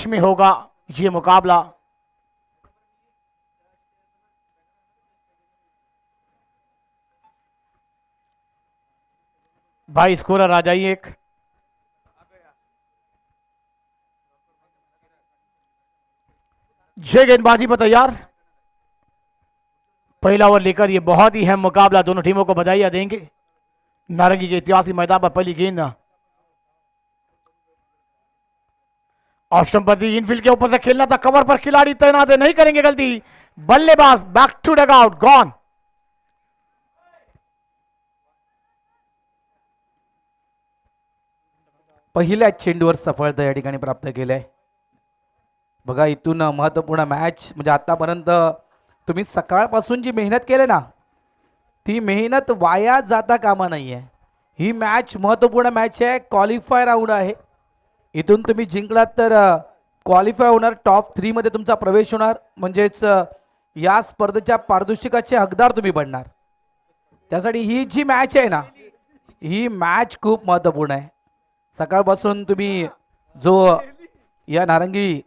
Match में होगा ये मुकाबला। भाई स्कोरर आ जाइए एक। जय गेंदबाजी पर तैयार। पहला ओवर लेकर ये बहुत ही अहम मुकाबला, दोनों टीमों को बधाइयां देंगे। नारंगी के ऐतिहासिक मैदान पर पहली गेंद ऑस्टमपति इनफील्ड के ऊपर से खेलना था, कवर पर खिलाड़ी तैनात है, नहीं करेंगे गलती। बल्लेबाज back to dugout, gone. पहिल्या चेंडूवर सफलता या ठिकाणी प्राप्त केलंय। बघा इथून महत्त्वपूर्ण मॅच म्हणजे आतापर्यंत तुम्ही सकाळपासून जी मेहनत केली ना ती मेहनत वाया जाता कामा नाहीये। ही मॅच महत्त्वपूर्ण मॅच आहे, क्वालिफाय राऊंड आहे। इथून तुम्ही जिंकलात तर क्वालिफाय होणार, टॉप 3 मध्ये तुमचा प्रवेश होणार, म्हणजेच या स्पर्धेच्या पारितोषिकाचे हकदार तुम्ही बनणार। त्यासाठी ही जी मॅच आहे ना ही मॅच खूप महत्त्वपूर्ण आहे। सकाळपासून तुम्ही जो या नारंगी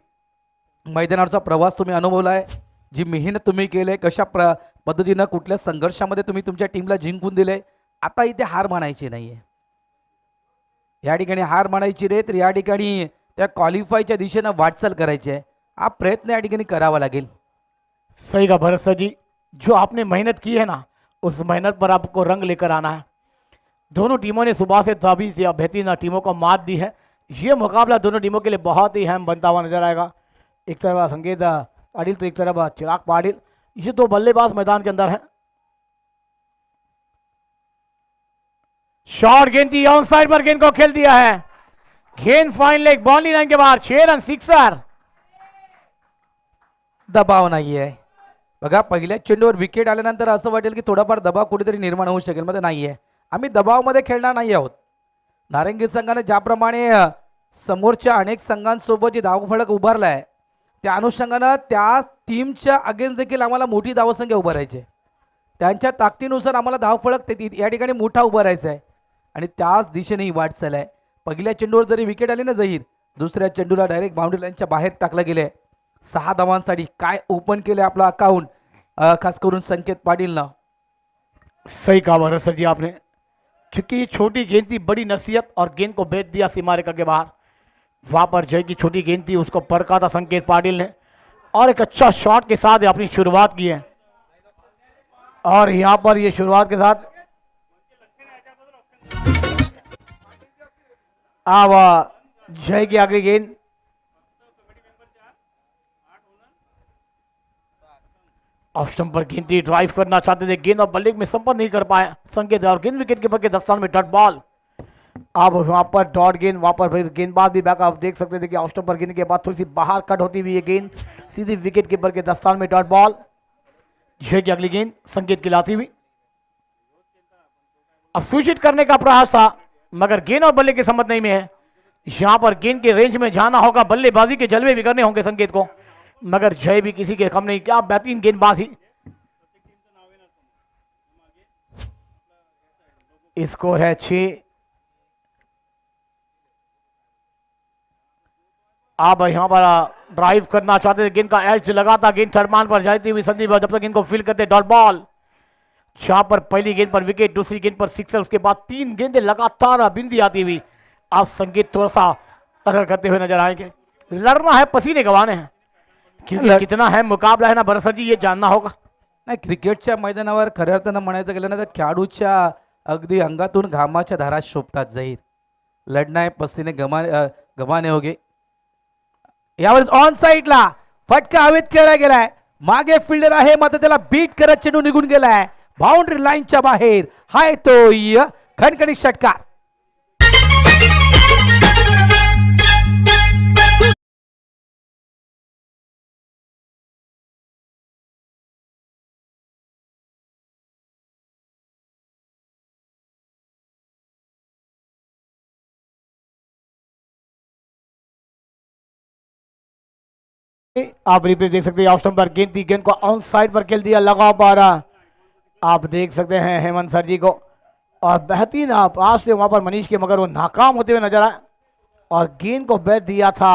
मैदानावरचा प्रवास तुम्ही अनुभवलाय, जी मेहनत तुम्ही केली, कशा पद्धतीनं कुठल्या संघर्षामध्ये तुम्ही तुमच्या टीमला जिंकून दिले, आता इथे हार मानायची नाहीये। या ठिकाणी हार मानायची रे, तर या ठिकाणी त्या क्वालिफायच्या दिशेनं वाटचाल करायची आहे। हा प्रयत्न या ठिकाणी करावा लागेल। सही का भरत सर जी, जो आपने मेहनत की है ना उस मेहनत पर आपको रंग लेकर आना है। दोनों टीमों ने सुबह से तभी से बेहतरीन टीमों को मात दी है। ये मुकाबला दोनों टीमों के लिए बहुत ही अहम बनता हुआ नजर आएगा। एक तरफ संकेत पाटिल तो एक तरफ चिराग पाटिल, ये दो बल्लेबाज मैदान के अंदर हैं। शॉर्ट गेंद थी, ऑन साइड पर गेंद को खेल दिया है। गेंद फाइन लेग, बाउंड्री लाइन के बाहर, 6 रन, सिक्सर। दबाव नाहीये। बघा पहिल्या चेंडूवर विकेट आल्यानंतर असं वाटेल की थोडाफार दबाव कुठेतरी निर्माण होऊ शकेल, मध्ये नाहीये। आम्ही दबावामध्ये खेळणार नाही आहोत। नारंगी संघाने ज्याप्रमाणे समोरच्या अनेक संघांसोबत जे धावफलक उभारलाय त्या अनुषंगाने त्या टीमच्या अगेन्स्ट देखील आम्हाला मोठी धावसंख्या उभारायची। त्यांच्या ताकदीनुसार आम्हाला धावफलक या ठिकाणी मोठा उभारायचा आहे आणि त्याच दिशेने ही वाटचाल आहे। पहिल्या चेंडूवर जरी विकेट आली ना जहीर, दुसऱ्या चेंडूला डायरेक्ट बाउंड्री लाईनच्या बाहेर टाकलं गेले। 6 धावांसाठी काय ओपन केले आपला अकाउंट, खास करून संकेत पाटीलनं। सही कहा भरत सर जी आपने, चूंकि ये छोटी गेंद थी, बड़ी नसीहत और गेंद को भेज दिया सीमा रेखा के बाहर। वहां पर जय की छोटी गेंद थी, उसको परखा था संकेत पाटिल ने और एक अच्छा शॉट के साथ अपनी शुरुआत की है। और यहां पर ये शुरुआत के साथ अब जय की अगली गेंद, ऑफ स्टंप पर गेंद थी, ड्राइव करना चाहते थे, गेंद और बल्ले में संपर्क नहीं कर पाए संकेत, और गेंद विकेट कीपर के दस्तान में डॉट बॉल। अब वहां पर डॉट गेंद, वहां पर फिर गेंदबाज भी बैक, आप देख सकते थे कि ऑफ स्टंप पर गेंद के बाद थोड़ी सी बाहर कट होती हुई ये गेंद सीधी विकेट कीपर के दस्तान में डॉट बॉल। जय की अगली गेंद संकेत खिलाती हुई, अब सूचित करने का प्रयास था मगर गेंद और बल्ले के समझ नहीं में है। यहां पर गेंद के रेंज में जाना होगा, बल्लेबाजी के जलवे भी करने होंगे संकेत को, मगर जय भी किसी के कम नहीं। क्या बेहतरीन गेंदबाजी। स्कोर है 6। अब यहां पर ड्राइव करना चाहते थे, गेंद का एज लगाता, गेंद थर्डमान पर जाती हुई संदीप जब तक गेंद को फील करते डॉट बॉल। जहां पर पहली गेंद पर विकेट, दूसरी गेंद पर सिक्सर, उसके बाद 3 गेंदें लगातार बिंदी आती हुई। आज संकेत थोड़ा सा अरर करते हुए नजर आएंगे। लड़ना है, पसीने गंवाने हैं, क्योंकि कितना है मुकाबला है ना भरत सर जी, ये जानना होगा। नाही, क्रिकेटच्या मैदानावर खऱ्या अर्थानं म्हणायचं गेलं ना तर खेळाडूच्या अगदी अंगातून घामाच्या धारा शोभतात जाहीर। लढना है, पसीने गमाने होगे। यावेळेस ऑन साइडला फटका हवेत खेळला गेलाय, मागे फिल्डर आहे मात्र त्याला बीट करत चेंडू निघून गेलाय बाउंड्री लाईनच्या बाहेर। हाय तो खणखणीत षटकार। आप रिप्ले देख सकते हैं, ऑफ स्टंप पर गेंद थी, गेंद को ऑन साइड पर खेल दिया, लगा पा रहा। आप देख सकते हैं हेमंत सर जी को, और बेहतरीन पास से वहां पर मनीष के, मगर वो नाकाम होते हुए नजर आए और गेंद को बैठ दिया था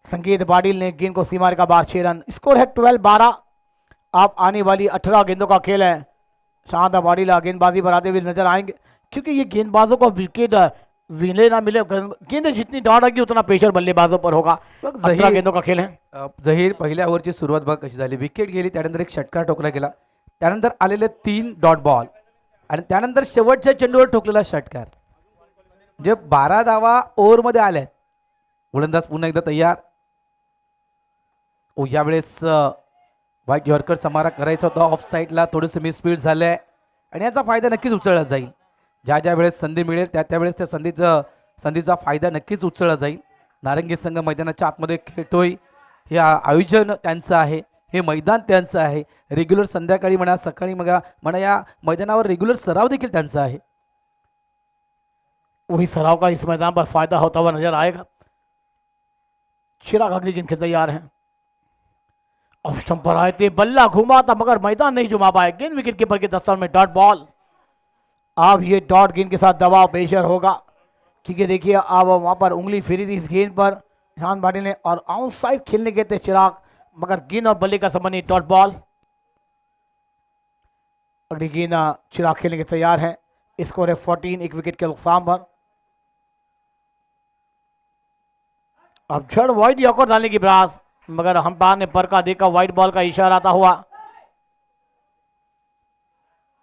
संकेत पाटिल ने गेंद को सीमा रेखा बाहर 6 रन। स्कोर है 12-12। अब आने वाली 18 गेंदों का खेल है। शानदार पाटिल गेंदबाजी पर आते हुए नजर आएंगे, क्योंकि ये गेंदबाजों को विकेट मिले ना मिले, गेंद जितनी दौड़ आएगी उतना प्रेशर बल्लेबाजों पर होगा। बघ 18 गेंदों का खेल है। जहीर पहिल्या ओव्हरची सुरुवात बघ कशी झाली. विकेट गेली, त्यानंतर एक षटकार ठोकला गेला, त्यानंतर आलेले 3 डॉट बॉल आणि त्यानंतर शेवटच्या चेंडूवर ठोकलेला षटकार. म्हणजे 12 धावा ओव्हरमध्ये आल्यात. गोलंदाज पुन्हा एकदा तयार. यावेळेस व्हाईट यॉर्कर समारा करायचा होता, ऑफ साईडला थोडंसं मिसफील्ड झालंय आणि याचा फायदा नक्कीच उचलला जाईल. ज्या ज्या वेळेस संधी मिळेल त्या त्यावेळेस त्या संधीचा फायदा नक्कीच उचलला जाईल. नारंगी संघ मैदानाच्या आतमध्ये खेळतोय. हे आयोजन त्यांचं आहे, हे मैदान त्यांचं आहे. रेग्युलर संध्याकाळी म्हणा सकाळी म्हणा या मैदानावर रेग्युलर सराव देखील त्यांचा आहे. वही सराव का इस मैदान पर फायदा होता हुआ नजर आएगा. चिराग अगली गेंद के तैयार हैं. ऑफ स्टंप पर आए थे, बल्ला घुमा था मगर मैदान नहीं जुमा पाए. गेंद विकेट कीपर के दस्तान में डॉट बॉल. अब ये डॉट गेंद के साथ दबाव प्रेशर होगा, क्योंकि देखिए अब वहां पर उंगली फिरी थी इस गेंद पर ध्यान भाटी ने, और आउट साइड खेलने गए थे चिराग, मगर गेंद और बल्ले का संबंध नहीं. Dot ball. अगली गेंद चिराग खेलने के तैयार है. स्कोर है 14, एक विकेट के नुकसान पर. अब जड़ वाइड यॉर्कर डालने की प्रयास, मगर अंपायर ने पर का देखा, व्हाइट बॉल का इशारा आता हुआ.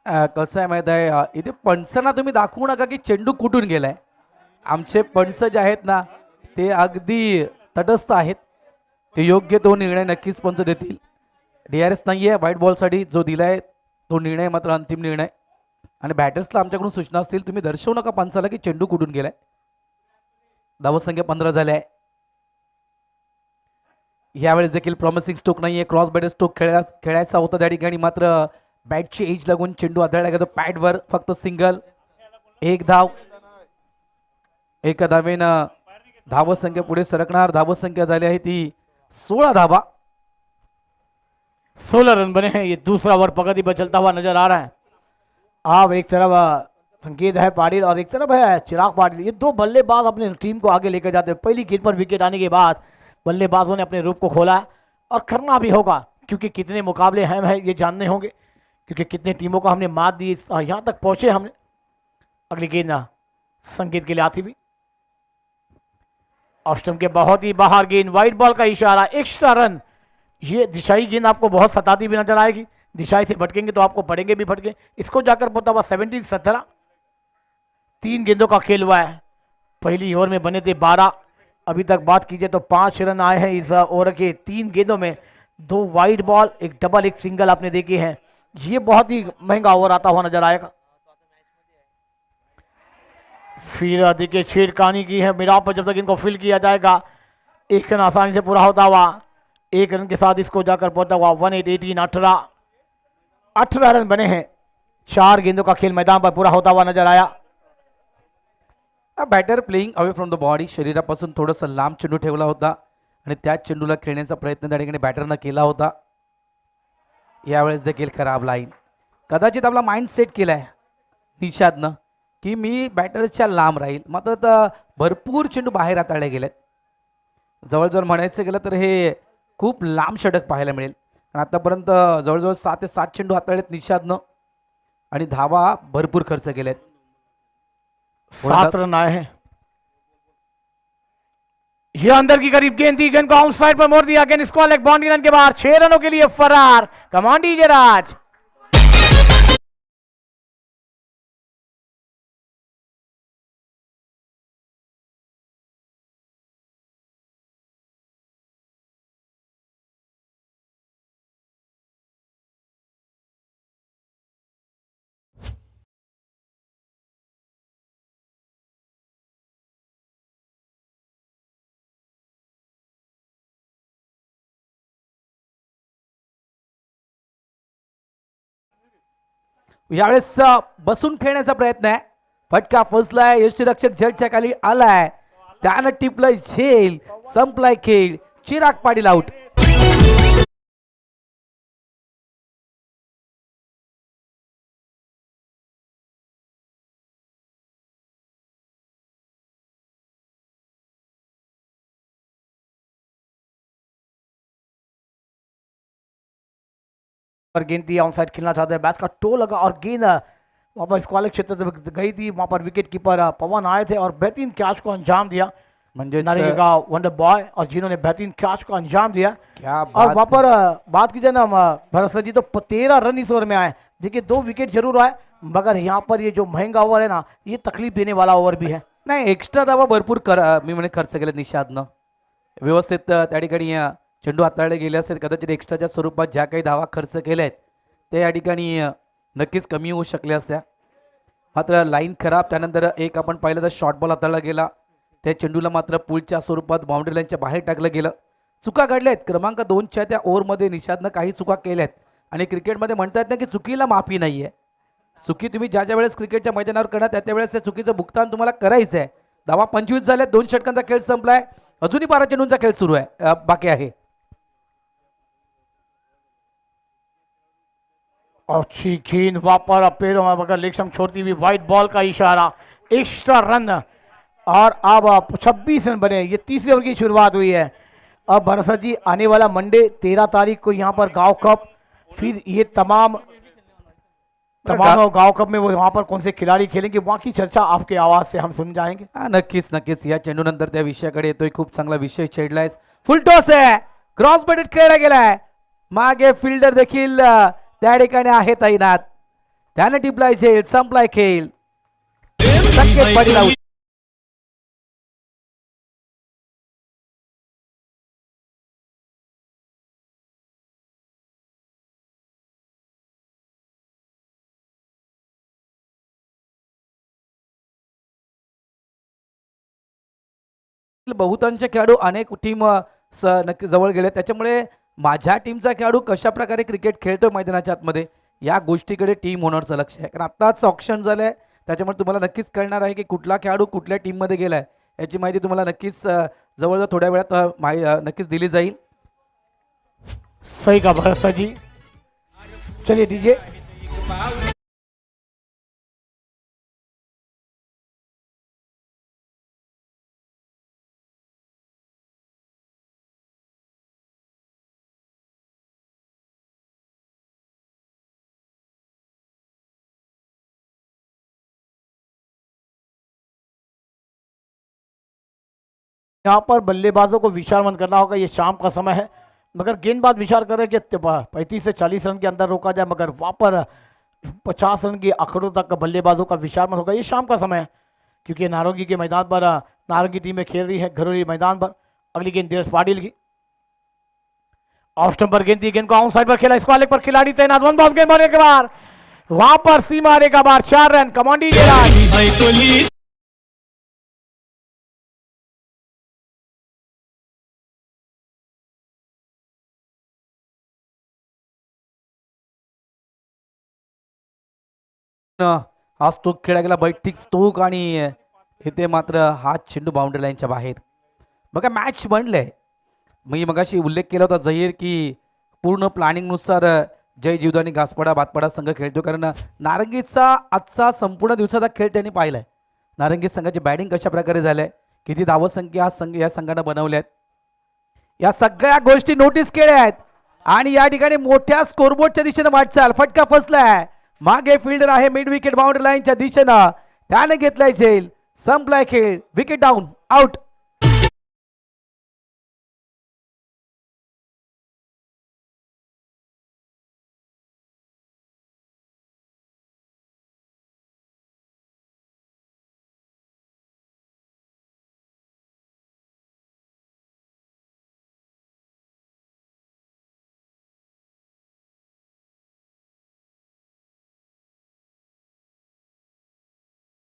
कसं आहे माहित आहे, इथे पंचांना तुम्ही दाखवू नका की चेंडू कुठून गेलाय. आमचे पंच जे आहेत ना ते अगदी तटस्थ आहेत. ते योग्य तो निर्णय नक्कीच पंच देतील. DRS नाही आहे व्हाईट बॉलसाठी, जो दिलाय तो निर्णय मात्र अंतिम निर्णय. आणि बॅटर्सला आमच्याकडून सूचना असतील, तुम्ही दर्शवू नका पंचाला की चेंडू कुठून गेलाय. धावसंख्या 15 झाल्या आहे. यावेळेस देखील प्रॉमिसिंग स्ट्रोक नाहीये, क्रॉस बॅटर स्ट्रोक खेळायचा होता त्या ठिकाणी, मात्र बॅटची एज लागून चेंडू आदळला गेला. पॅडवर फक्त सिंगल. एक धाव. एका धावेनं धावसंख्या पुढे सरकणार. धावसंख्या झाली आहे ती 16 धावा. 16 रन बने हैं. ये दूसरा ओवर प्रगति पर चलता हुआ नजर आ रहा है. अब एक तरफ संकेत है पाटिल और एक तरफ है चिराग पाटिल. ये दो बल्लेबाज अपने टीम को आगे लेकर जाते हैं. पहली गेंद पर विकेट आने के बाद बल्लेबाजों ने अपने रूप को खोला, और करना भी होगा, क्योंकि कितने मुकाबले हम हैं ये जानने होंगे, क्योंकि कितने टीमों को हमने मात दी, यहाँ तक पहुंचे हमने. अगली गेंद संकेत के लिए आती भी. ऑफ स्टंप के बहुत ही बाहर गेंद, व्हाइट बॉल का इशारा, एक्स्ट्रा रन. ये दिशाई गेंद आपको बहुत सताती भी नजर आएगी. दिशाई से भटकेंगे तो आपको पड़ेंगे भी फटके. इसको जाकर पहुंचा हुआ 17-17. 3 गेंदों का खेल हुआ है. पहली ओवर में बने थे 12. अभी तक बात कीजिए तो 5 रन आए हैं इस ओवर के 3 गेंदों में. 2 वाइड बॉल, एक डबल, एक सिंगल आपने देखी है. ये बहुत ही महंगा ओवर आता हुआ नजर आएगा. फिर देखिए छेड़खानी की है मिराव पर, जब तक इनको फिल किया जाएगा. 1 रन आसानी से पूरा होता हुआ. 1 रन के साथ इसको जाकर पहुंचा हुआ 18-18. 18 रन बने हैं. 4 गेंदों का खेल मैदान पर पूरा होता हुआ नजर आया. Batter playing away from the body. शरीरापासून थोडंसं लांब चेंडू ठेवला होता आणि त्याच चेंडूला खेळण्याचा प्रयत्न त्या ठिकाणी बॅटरनं केला होता. यावेळेस देखील खराब लाईन. कदाचित आपला माइंड सेट केलाय निषादनं की मी बॅटरच्या लांब राहील, मात्र तर भरपूर चेंडू बाहेर हाताळले गेलेत. जवळजवळ म्हणायचं गेलं तर हे खूप लांब षटक पाहायला मिळेल. आणि आतापर्यंत जवळजवळ 7 ते 7 चेंडू हाताळलेत निषादनं, आणि धावा भरपूर खर्च केलेत. 7 रन आए हैं. ये अंदर की करीब गेंद थी, गेंद को आउट साइड पर मोड़ दिया. गेंद स्क्वायर लेग बाउंड्री रन के बाद 6 रनों के लिए फरार. कमान डीजे राज. यावेळेस बसून खेळण्याचा प्रयत्न आहे. फटका फसलाय. यष्टीरक्षक जलच्या खाली आलाय. त्यानं टिपलंय झेल. संपलाय खेळ. चिराग पाटील आउट. पर गेंद थी, ऑन साइड खेलना चाहते हैं, बैट का टो लगा और गेंद वहाँ पर स्क्वालिक क्षेत्र तक गई थी। वहाँ पर विकेट कीपर पवन आए थे और बेहतरीन कैच को अंजाम दिया। म्हणजे नरेगा वंडर बॉय और जिन्होंने बेहतरीन कैच को अंजाम दिया। क्या और बात वहाँ पर बात की जाए ना भरत सर जी, तो 13 रन इस ओवर में आए। देखिए 2 विकेट जरूर आए, मगर यहाँ पर ये जो महंगा ओवर है ना, ये तकलीफ देने वाला ओवर भी है। नाही, एक्स्ट्रा धावा भरपूर मी म्हणे खर्च केले निषादनं. व्यवस्थित त्या ठिकाणी चेंडू हाताळले गेले असेल, कदाचित एक्स्ट्राच्या स्वरूपात ज्या काही धावा खर्च केल्या आहेत ते या ठिकाणी नक्कीच कमी होऊ शकले असत्या. मात्र लाईन खराब, त्यानंतर एक आपण पाहिलं तर शॉर्ट बॉल हाताळला गेला, त्या चेंडूला मात्र पुलच्या स्वरूपात बाउंड्री लाईनच्या बाहेर टाकलं गेलं. चुका घडल्या आहेत. क्रमांक 2च्या त्या ओव्हरमध्ये निषादनं काही चुका केल्या आहेत आणि क्रिकेटमध्ये म्हणतात ना की चुकीला माफी नाही आहे. चुकी तुम्ही ज्या ज्या वेळेस क्रिकेटच्या मैदानावर करणार त्या त्यावेळेस त्या चुकीचं भुगतान तुम्हाला करायचं आहे. धावा 25 झाल्या, 2 षटकांचा खेळ संपलाय, अजूनही 12 चेंडूंचा खेळ सुरू आहे, बाकी आहे. अच्छी गेंद वापर पैरों में मगर लेग छोड़ती हुई व्हाइट बॉल का इशारा, एक्स्ट्रा रन और अब 26 रन बने। ये तीसरे ओवर की शुरुआत हुई है। अब भरत जी आने वाला मंडे 13 तारीख को यहाँ पर गांव कप, फिर ये तमाम गांव कप में वो वहाँ पर कौन से खिलाड़ी खेलेंगे, वहाँ की चर्चा आपके आवाज से हम सुन जाएंगे। नक्कीच नक्कीच या चेंडूनंतर त्या विषयाकडे येतोय. खूप चांगला विषय छेडलाय. फुल टॉस आहे, क्रॉस बॅटेड खेळला गेलाय, मागे फिल्डर देखील त्या ठिकाणी आहे तैनात. त्याने टिपलाय झेल, संपलाय खेळ. बहुतांश खेळाडू अनेक टीम नक्की जवळ गेले, त्याच्यामुळे माझ्या टीमचा खेळाडू कशा प्रकारे क्रिकेट खेळतोय मैदानाच्या आतमध्ये या गोष्टीकडे टीम ओनरचं लक्ष आहे. कारण आत्ताच ऑप्शन झालंय, त्याच्यामुळे तुम्हाला नक्कीच कळणार आहे की कुठला खेळाडू कुठल्या टीममध्ये गेलाय याची माहिती तुम्हाला नक्कीच जवळजवळ थोड्या वेळात नक्कीच दिली जाईल. सही का भरोसा जी, चलिए दीजिए. यहाँ पर बल्लेबाजों को विचार मंद करना होगा, ये शाम का समय है, मगर गेंदबाज विचार कर रहे हैं कि 35 से 40 रन के अंदर रोका जाए, मगर वहाँ पर 50 रन के आंकड़ों तक बल्लेबाजों का विचार मंद होगा। ये शाम का समय है क्योंकि नारंगी के मैदान पर नारंगी टीमें खेल रही है घरोली मैदान पर। अगली गेंद धीरज पाटिल की, ऑफ स्टंप पर गेंद थी, गेंद को आउट साइड पर खेला, स्क्वायर लेग पर खिलाड़ी तैनात, वन बॉल गेंद एक बार वहां पर सीमा रेखा बार 4 रन कमांडी गेराज। आज तो खेळला गेला बैठक स्टोक आणि इथे मात्र हा चेंडू बाउंड्री लाईनच्या बाहेर. बघा मॅच बनलंय. मी मगाशी उल्लेख केला होता जहीर की पूर्ण प्लॅनिंगनुसार जय जीवदानी घासपाडा भातपाडा संघ खेळतो, कारण नारंगीचा आजचा संपूर्ण दिवसाचा खेळ त्यांनी पाहिलाय. नारंगी संघाची बॅटिंग कशा प्रकारे झालंय, किती धावसंख्या या संघानं बनवल्यात, या सगळ्या गोष्टी नोटीस केल्या आहेत आणि या ठिकाणी मोठ्या स्कोरबोर्डच्या दिशेने वाटचाल. फटका फसलाय, मागे फिल्डर आहे मिड विकेट बाउंड्री लाईनच्या दिशेनं, त्याने घेतलाय झेल, संपलाय खेळ, विकेट डाऊन, आउट.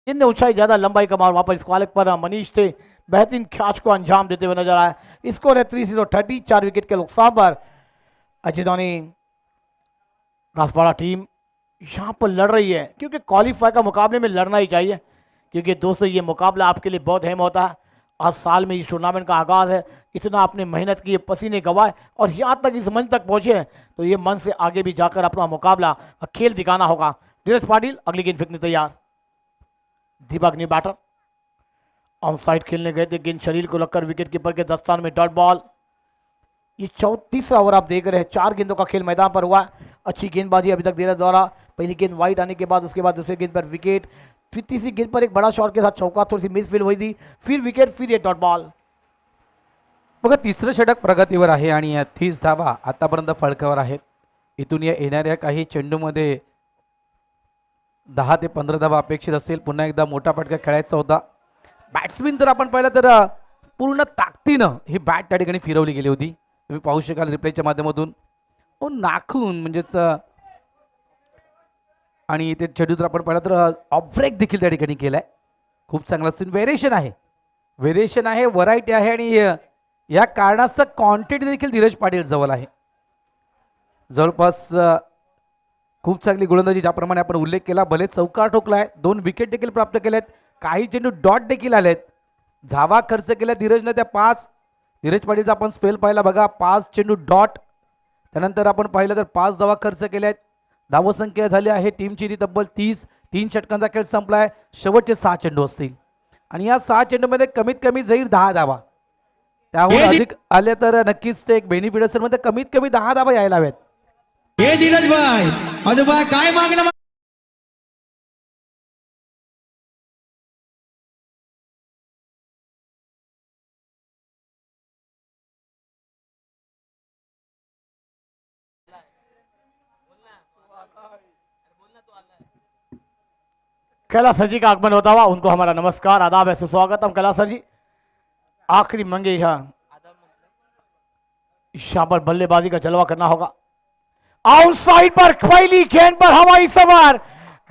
जिनने ऊंचाई ज्यादा लंबाई का मार, वहां पर स्क्वायर लेग पर मनीष थे, बेहतरीन कैच को अंजाम देते हुए नजर आया. स्कोर है 3-0, 4 विकेट के नुकसान पर अजीदानी घासपाड़ा टीम यहाँ पर लड़ रही है, क्योंकि क्वालिफाई का मुकाबले में लड़ना ही चाहिए, क्योंकि दोस्तों ये मुकाबला आपके लिए बहुत अहम होता है. आज साल में इस टूर्नामेंट का आगाज़ है, इतना आपने मेहनत की, पसीने गवाए और यहाँ तक इस मंच तक पहुँचे हैं, तो ये मंच से आगे भी जाकर अपना मुकाबला खेल दिखाना होगा. धीरज पाटिल अगली गेंद फेंकने तैयार. Deepak new batter on side खेलने गए थे, गेंद शरीर को लगकर विकेट कीपर के दस्तान में डॉट बॉल. ये 34वां ओवर आप देख रहे हैं, 4 गेंदों का खेल मैदान पर हुआ. अच्छी गेंदबाजी अभी तक दे रहा द्वारा। पहली गेंद वाइट आने के बाद उसके बाद दूसरी गेंद पर विकेट, फिर तीसरी गेंद पर एक बड़ा शॉट के साथ चौका, थोड़ी सी मिस फील्ड हुई थी, फिर विकेट, फिर ये डॉट बॉल। बघा तिसरं षटक प्रगतीवर आहे आणि 30 धावा आतापर्यंत फळकावर आहेत. इथून या येणाऱ्या काही चेंडूमध्ये 10 ते 15 धावा अपेक्षित असेल. पुन्हा एकदा मोठा फटका खेळायचा होता. बॅट्समॅन जर आपण पाहिलं तर पूर्ण ताकदीनं ही बॅट त्या ठिकाणी फिरवली गेली होती. तुम्ही पाहू शकाल रिप्लेच्या माध्यमातून. नाखून म्हणजेच आणि ते चेंडू जर आपण पाहिलं तर ऑफ ब्रेक देखील त्या ठिकाणी केलाय. खूप चांगला सीन व्हेरिएशन आहे, व्हरायटी आहे आणि या कारणाचं क्वांटिटी देखील धीरज पाटील जवळ आहे. जवळपास खूप चांगली गोलंदाजी ज्याप्रमाणे आपण उल्लेख केला. भले चौकार ठोकलाय, 2 विकेट देखील प्राप्त केलेत, काही चेंडू डॉट देखील आलेत, धावा खर्च केल्या धीरजनं त्या 5. धीरज पाटीलचा आपण स्पेल पाहिला बघा, 5 चेंडू डॉट, त्यानंतर आपण पाहिलं तर 5 धावा खर्च केल्यात. धावसंख्या झाली आहे टीमची ती तब्बल 30. 3 षटकांचा खेळ संपलाय. शेवटचे 6 चेंडू असतील आणि या 6 चेंडूमध्ये कमीत कमी जाईल 10 धावा. त्याहून अधिक आले तर नक्कीच ते एक बेनिफिट असेल. मध्ये कमीत कमी 10 धावा यायला हव्यात. हे धीरज भाई आजोबा काय मागणं कैलाश सर जी का आगमन होता हुआ उनको हमारा नमस्कार, आदाब है, सुस्वागतम। कैलाश सर जी आखिरी मंगे यहाँ पर बल्लेबाजी का जलवा करना होगा। आउटसाइड पर पहली गेंद पर हवाई सवार,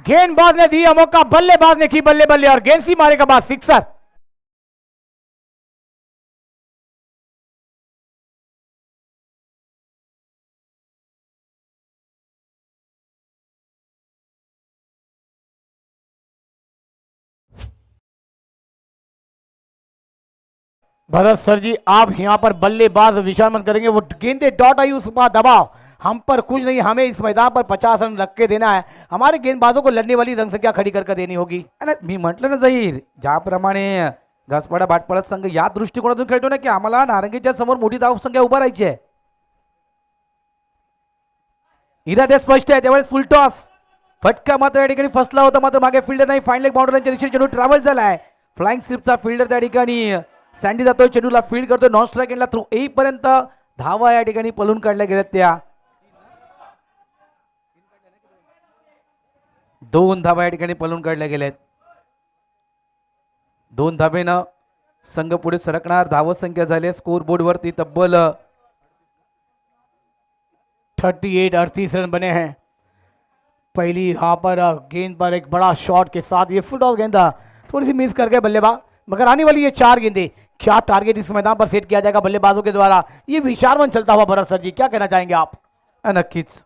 गेंदबाज ने दिया मौका, बल्लेबाज ने की बल्ले बल्ले और गेंद सी मारे के बाद सिक्सर। भरत सर जी आप यहां पर बल्लेबाज विचार मत करेंगे, वो गेंदे डॉट आई उसके बाद दबाव, हम पर कुछ नहीं, हमें इस मैदान पर 50 रन रख के देना है, हमारे गेंदबाजों को लड़ने वाली रन संख्या खड़ी करके देनी होगी। आणि मी म्हटलं ना जाहीर, ज्याप्रमाणे घासपाडा भाटपाडा संघ या दृष्टिकोनातून खेळतो ना की आम्हाला नारंगीच्या समोर मोठी धावसंख्या उभारायची आहे. इरादे स्पष्ट आहे. त्यावेळेस फुल टॉस, फटका मात्र या ठिकाणी फसला होता, मात्र मागे फिल्डर नाही. फाईन लेग बाउंड्रीच्या दिशेने चेंडू ट्रॅव्हल झालाय. फ्लाइंग स्लिपचा फिल्डर त्या ठिकाणी सँडी जातोय, चेंडूला फील्ड करतोय, नॉन स्ट्राईक एंडला थ्रू येईपर्यंत धावा या ठिकाणी पळून काढल्या गेल्यात. त्या 2 धावा या ठिकाणी पळून काढल्या गेल्यात. 2 धावेनं संघ पुढे सरकणार. धावसंख्या झाली स्कोर बोर्ड वरती तब्बल 38 रन बने हैं। पहली यहां पर गेंद पर एक बड़ा शॉट के साथ ये फुल टॉस गेंद था, थोड़ी सी मिस कर गए बल्लेबाज, मगर आने वाली ये 4 गेंदें, क्या टारगेट इस मैदान पर सेट किया जाएगा बल्लेबाजों के द्वारा, ये विचारमन चलता हुआ भरत सर जी क्या कहना चाहेंगे आप? नक्कीच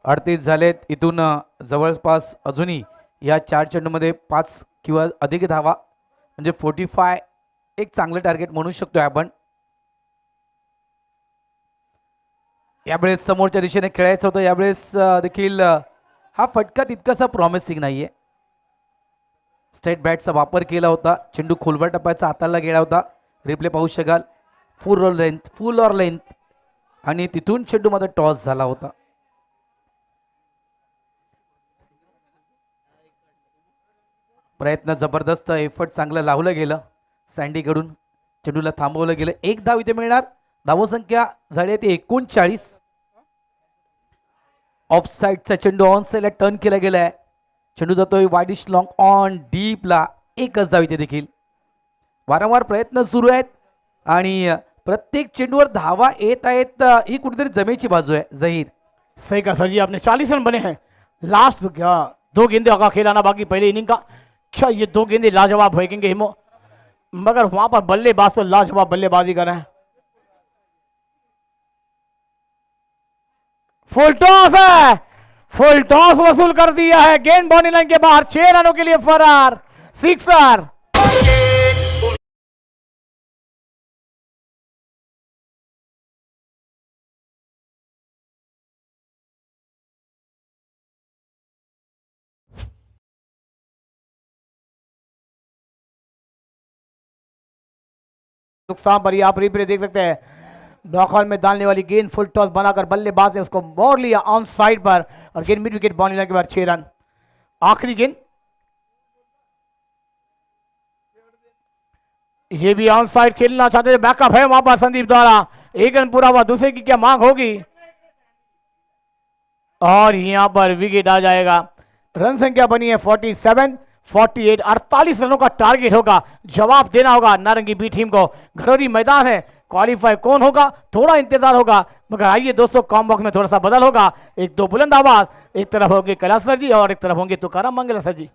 38 झालेत. इथून जवळपास अजूनही या 4 चेंडूमध्ये 5 किंवा अधिक धावा म्हणजे 45 एक चांगलं टार्गेट म्हणू शकतोय आपण. यावेळेस समोरच्या दिशेने खेळायचं होतं. यावेळेस देखील हा फटका तितकासा प्रॉमिसिंग नाहीये. स्ट्रेट बॅटचा वापर केला होता. चेंडू खोलवर टप्प्याचा हाताला गेला होता. रिप्ले पाहू शकाल. फुल ऑर लेंथ आणि तिथून चेंडू मध्ये टॉस झाला होता. प्रयत्न जबरदस्त, एफर्ट चांगलं लावलं गेलं सँडीकडून. चेंडूला थांबवलं गेलं. 1 धाव इथे मिळणार. धावसंख्या झाली आहे ती 39. ऑफ साईडचा चेंडू ऑन साईडला टर्न केला गेलाय. चेंडू जातोय वाईडिश लॉंग ऑन डीपला. 1च धाव इथे देखील. वारंवार प्रयत्न सुरू आहेत आणि प्रत्येक चेंडूवर धावा येत आहेत. ही कुठेतरी जमेची बाजू आहे जहीर. सही कहा सर जी आपने, 40 रन बने हैं। लास्ट 2 गेंदे का खेल आना बाकी पहले इनिंग का। क्या ये 2 गेंदे लाजवाब फेंकेंगे हिमो, मगर वहां पर बल्लेबाज तो लाजवाब बल्लेबाजी कर रहे हैं। फुल टॉस है, फुल टॉस वसूल कर दिया है। गेंद बाउंड्री लाइन के बाहर, 6 रनों के लिए फरार, सिक्सर। नुकसान पर आप रिप्ले देख सकते हैं। नॉकआउट में डालने वाली गेंद फुल टॉस बनाकर बल्लेबाज ने उसको मोड़ लिया ऑन साइड पर और गेंद मिड विकेट बाउंड्री लाइन के बाद 6 रन। आखिरी गेंद, ये भी ऑन साइड खेलना चाहते थे, बैकअप है वहां पर संदीप द्वारा। एक रन पूरा हुआ, दूसरे की क्या मांग होगी और यहां पर विकेट आ जाएगा। रन संख्या बनी है 47, 48, 48 रनों का टारगेट होगा। जवाब देना होगा नारंगी बी टीम को। घरोरी मैदान है, क्वालिफाई कौन होगा थोड़ा इंतजार होगा, मगर आइए दोस्तों कॉम बॉक्स में थोड़ा सा बदल होगा। एक दो बुलंद आवाज, एक तरफ होंगे कैलाश सर जी और एक तरफ होंगे तुकाराम मंगला सर जी।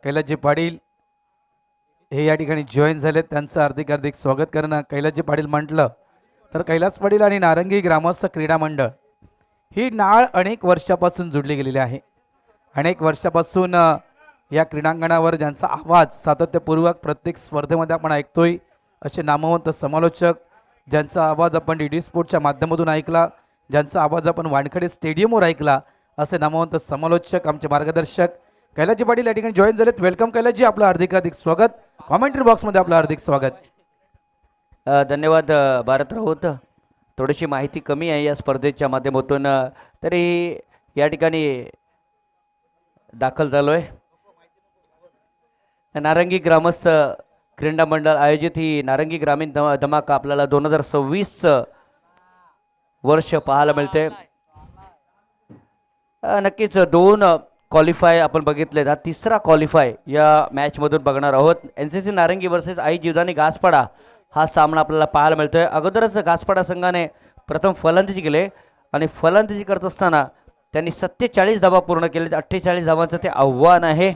कैलासजी पाटील हे या ठिकाणी जॉईन झाले, त्यांचं हार्दिक हार्दिक स्वागत करणं। कैलासजी पाटील म्हटलं तर कैलास पाटील आणि नारंगी ग्रामस्थ क्रीडा मंडळ ही नाळ अनेक वर्षापासून जुडली गेलेली आहे। अनेक वर्षापासून या क्रीडांगणावर ज्यांचा आवाज सातत्यपूर्वक प्रत्येक स्पर्धेमध्ये आपण ऐकतोय, असे नामवंत समालोचक ज्यांचा आवाज आपण डीडी स्पोर्टच्या माध्यमातून ऐकला, ज्यांचा आवाज आपण वानखेडे स्टेडियमवर ऐकला, असे नामवंत समालोचक आमचे मार्गदर्शक कैलासजी पाटील या ठिकाणी जॉईन झालेत। वेलकम कैलासजी, आपलं हार्दिक हार्दिक स्वागत। कॉमेंट्री बॉक्समध्ये आपलं हार्दिक स्वागत। धन्यवाद भारत राऊत। थोडीशी माहिती कमी आहे या स्पर्धेच्या माध्यमातून, तरी या ठिकाणी दाखल झालो आहे। नारंगी ग्रामस्थ क्रीडा मंडळ आयोजित ही नारंगी ग्रामीण धमाका आपल्याला 2026 वर्ष पाहायला मिळते। नक्कीच 2 क्वालिफाय आपण बघितले, हा तिसरा क्वालिफाय या मॅचमधून बघणार आहोत। NCC नारंगी वर्सेस आई जीवदानी घासपाडा हा सामना आपल्याला पाहायला मिळतोय। अगोदरच घासपाडा संघाने प्रथम फलंदाजी केले आणि फलंदाजी करत असताना त्यांनी 47 धावा पूर्ण केले। 48 धावांचं ते आव्हान आहे,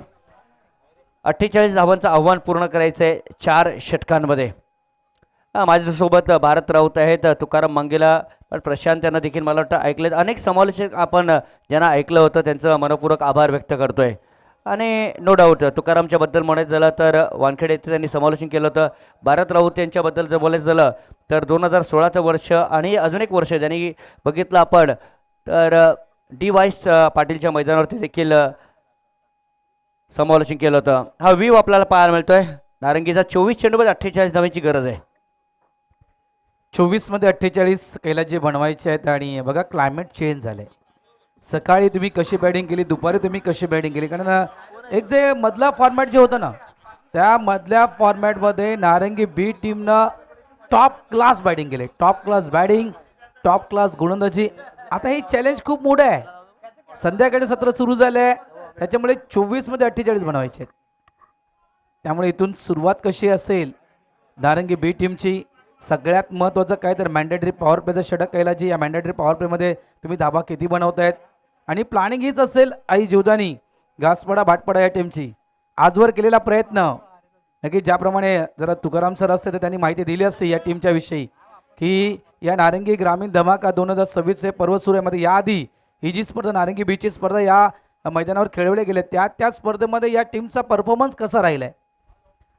48 धावांचं आव्हान पूर्ण करायचं आहे 4 षटकांमध्ये। माझ्यासोबत भारत राऊत आहेत, तुकाराम मंगेला, पण प्रशांत यांना देखील मला वाटतं ऐकलेत। अनेक समालोचक आपण ज्यांना ऐकलं होतं त्यांचं मनपूर्वक आभार व्यक्त करतोय। आणि नो डाऊट तुकारामच्या बद्दल म्हणायचं झालं तर वानखेडे येथे त्यांनी समालोचन केलं होतं। भारत राऊत यांच्याबद्दल जर बोलायचं झालं तर 2016चं वर्ष आणि अजून एक वर्ष त्यांनी बघितलं आपण तर DY पाटीलच्या मैदानावरती देखील समालोचन केलं होतं। हा व्ह्यू आपल्याला पाहायला मिळतोय। नारंगीचा 24 चेंडूमध्ये 48 धावांची गरज आहे। 24 मध्ये 48 कैलासजी बनवायचे आहेत। आणि बघा क्लायमेट चेंज झाले, सकाळी तुम्ही कशी बॅटिंग केली, दुपारी तुम्ही कशी बॅटिंग केली, कारण एक जे मधला फॉर्मॅट जे होतं ना, त्या मधल्या फॉर्मॅटमध्ये नारंगी बी टीमनं टॉप क्लास बॅटिंग केली, top class batting, top class गोलंदाजी। आता हे चॅलेंज खूप मोठं आहे, संध्याकाळी सत्र सुरू झालं आहे, त्याच्यामुळे 24 मध्ये 48 बनवायचे आहेत। त्यामुळे इथून सुरुवात कशी असेल नारंगी बी टीमची, सगळ्यात महत्त्वाचं काय तर मॅन्डेटरी पॉवर प्लेचं षटक कैलासजी। या मॅन्डेटरी पॉवर प्लेमध्ये तुम्ही धाबा किती बनवतायत आणि प्लॅनिंग हीच असेल आई जीवदानी घासपाडा भाटपाडा या टीमची। आजवर केलेला प्रयत्न नक्की ज्याप्रमाणे जरा तुकाराम सर असते तर त्यांनी माहिती दिली असते या टीमच्या विषयी, की या नारंगी ग्रामीण धमाका 2026 पर्व सुरुवातीमध्ये याआधी ही जी स्पर्धा नारंगी बीची स्पर्धा या मैदानावर खेळवले गेले, त्या स्पर्धेमध्ये या टीमचा परफॉर्मन्स कसा राहिला आहे।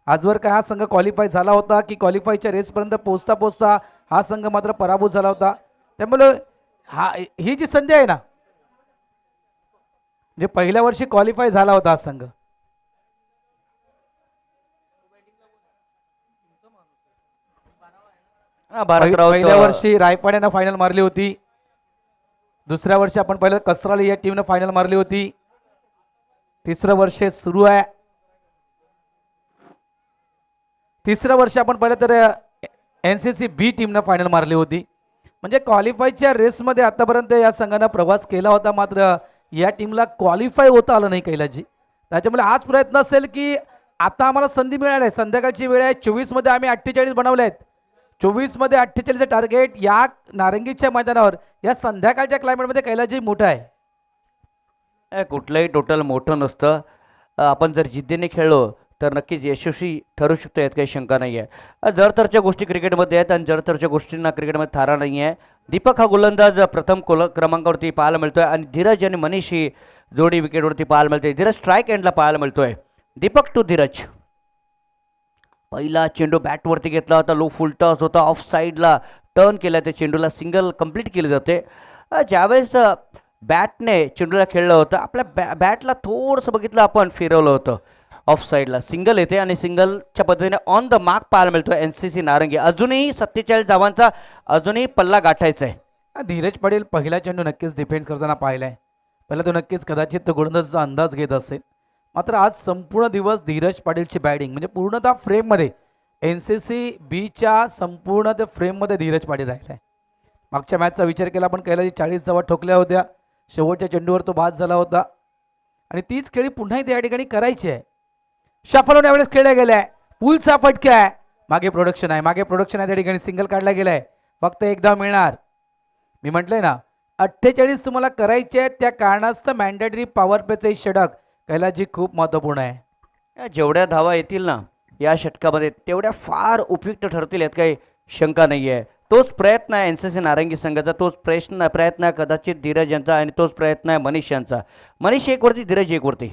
आजवर काय हा संघ क्वालिफाय झाला होता की क्वालिफायच्या रेसपर्यंत पोहोचता पोहोचता हा संघ मात्र पराभूत झाला होता। त्यामुळे ही जी संधी आहे ना, म्हणजे पहिल्या वर्षी क्वालिफाय झाला होता हा संघ, पहिल्या वर्षी रायपाड्यानं फायनल मारली होती, दुसऱ्या वर्षी आपण पहिलं कसराली या टीमनं फायनल मारली होती, तिसरं वर्ष सुरू आहे, तिसरं वर्ष आपण पाहिलं तर NCC बी टीमनं फायनल मारली होती। म्हणजे क्वालिफायच्या रेसमध्ये आतापर्यंत या संघानं प्रवास केला होता, मात्र या टीमला क्वालिफाय होता आलं नाही कैलासजी। त्याच्यामुळे हाच प्रयत्न असेल की आता आम्हाला संधी मिळाली आहे, संध्याकाळची वेळ आहे, 24 मध्ये आम्ही 48 बनवले आहेत, 24 मध्ये 48 टार्गेट या नारंगीच्या मैदानावर या संध्याकाळच्या क्लायमेटमध्ये कैलासजी मोठा आहे. कुठलंही टोटल मोठं नसतं. आपण जर जिद्दीने खेळलो तर नक्कीच यशस्वी ठरू शकतो, यात काही शंका नाही आहे. जडतरच्या गोष्टी क्रिकेटमध्ये आहेत आणि जडतरच्या गोष्टींना क्रिकेटमध्ये थारा नाही आहे. दीपक हा गोलंदाज प्रथम क्रमांकावरती पाहायला मिळतोय आणि धीरज आणि मनीष ही जोडी विकेटवरती पाहायला मिळते. धीरज स्ट्राईक एंडला पाहायला मिळतोय. दीपक टू धीरज. पहिला चेंडू बॅटवरती घेतला होता, लो फुल टॉस होता, ऑफ साईडला टर्न केला, त्या चेंडूला सिंगल कंप्लीट केली जाते. ज्यावेळेस बॅटने चेंडूला खेळलं होतं, आपल्या बॅटला थोडंसं बघितलं आपण, फिरवलं होतं ऑफ साईडला, सिंगल येते आणि सिंगलच्या पद्धतीने ऑन द मार्क पाहायला मिळतो NCC नारंगी. अजूनही 47 धावांचा अजूनही पल्ला गाठायचा आहे. धीरज पाटील पहिला चेंडू नक्कीच डिफेन्स करताना पाहिलाय. पहिला तो नक्कीच कदाचित तो गोलंदाजाचा अंदाज घेत असेल. मात्र आज संपूर्ण दिवस धीरज पाटीलची बॅटिंग म्हणजे पूर्णतः फ्रेममध्ये NCC बीच्या संपूर्ण त्या फ्रेममध्ये धीरज पाटील राहिलाय. मागच्या मॅचचा विचार केला आपण, कैलासजी 40 धावा ठोकल्या होत्या, शेवटच्या चेंडूवर तो बाद झाला होता आणि तीच खेळी पुन्हा त्या ठिकाणी करायची आहे. शफल यावेळेस खेळल्या गेलाय, पुलचा फटका आहे, मागे प्रोडक्शन आहे त्या ठिकाणी, सिंगल काढला गेलाय, फक्त एकदा मिळणार. मी म्हटलंय ना 48 तुम्हाला करायचे आहेत, त्या कारणास्तव मॅन्डेटरी पॉवर प्लेचे षटक कैलासजी खूप महत्त्वपूर्ण आहे. जेवढ्या धावा येतील ना या षटकामध्ये तेवढ्या फार उपयुक्त ठरतील, यात काही शंका नाही आहे. तोच प्रयत्न आहे NCC नारंगी संघाचा, तोच प्रयत्न आहे कदाचित धीरज यांचा आणि तोच प्रयत्न आहे मनीष यांचा. मनीष एक वरती, धीरज एक वरती.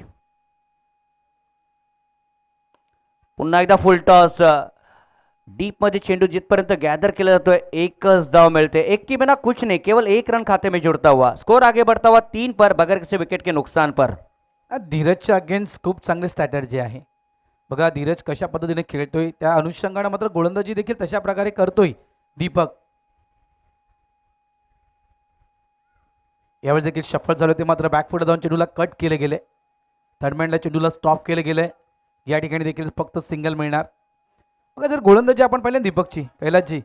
पुन्हा एकदा फुल टॉस, डीपमध्ये चेंडू जिथपर्यंत गॅदर केला जातोय एकच धाव मिळते. एक की बिना कुछ नहीं, केवल एक रन खाते में जुड़ता हुआ, स्कोर आगे बढ़ता हुआ 3 पर बगैर किसी विकेट के नुकसान पर. धीरजच्या अगेन्स्ट खूप चांगली स्ट्रॅटर्जी आहे. बघा धीरज कशा पद्धतीने खेळतोय, त्या अनुषंगाने मात्र गोलंदाजी देखील तशा प्रकारे करतोय दीपक. यावेळी देखील शफल झाले होते, मात्र बॅकफुट जाऊन चेंडूला कट केले गेले, थर्डमॅनला चेंडूला स्टॉप केले गेले. या ठिकाणी देखील फक्त सिंगल मिळणार. बघा जर गोलंदाजी आपण पाहिलं दीपकची कैलासजी,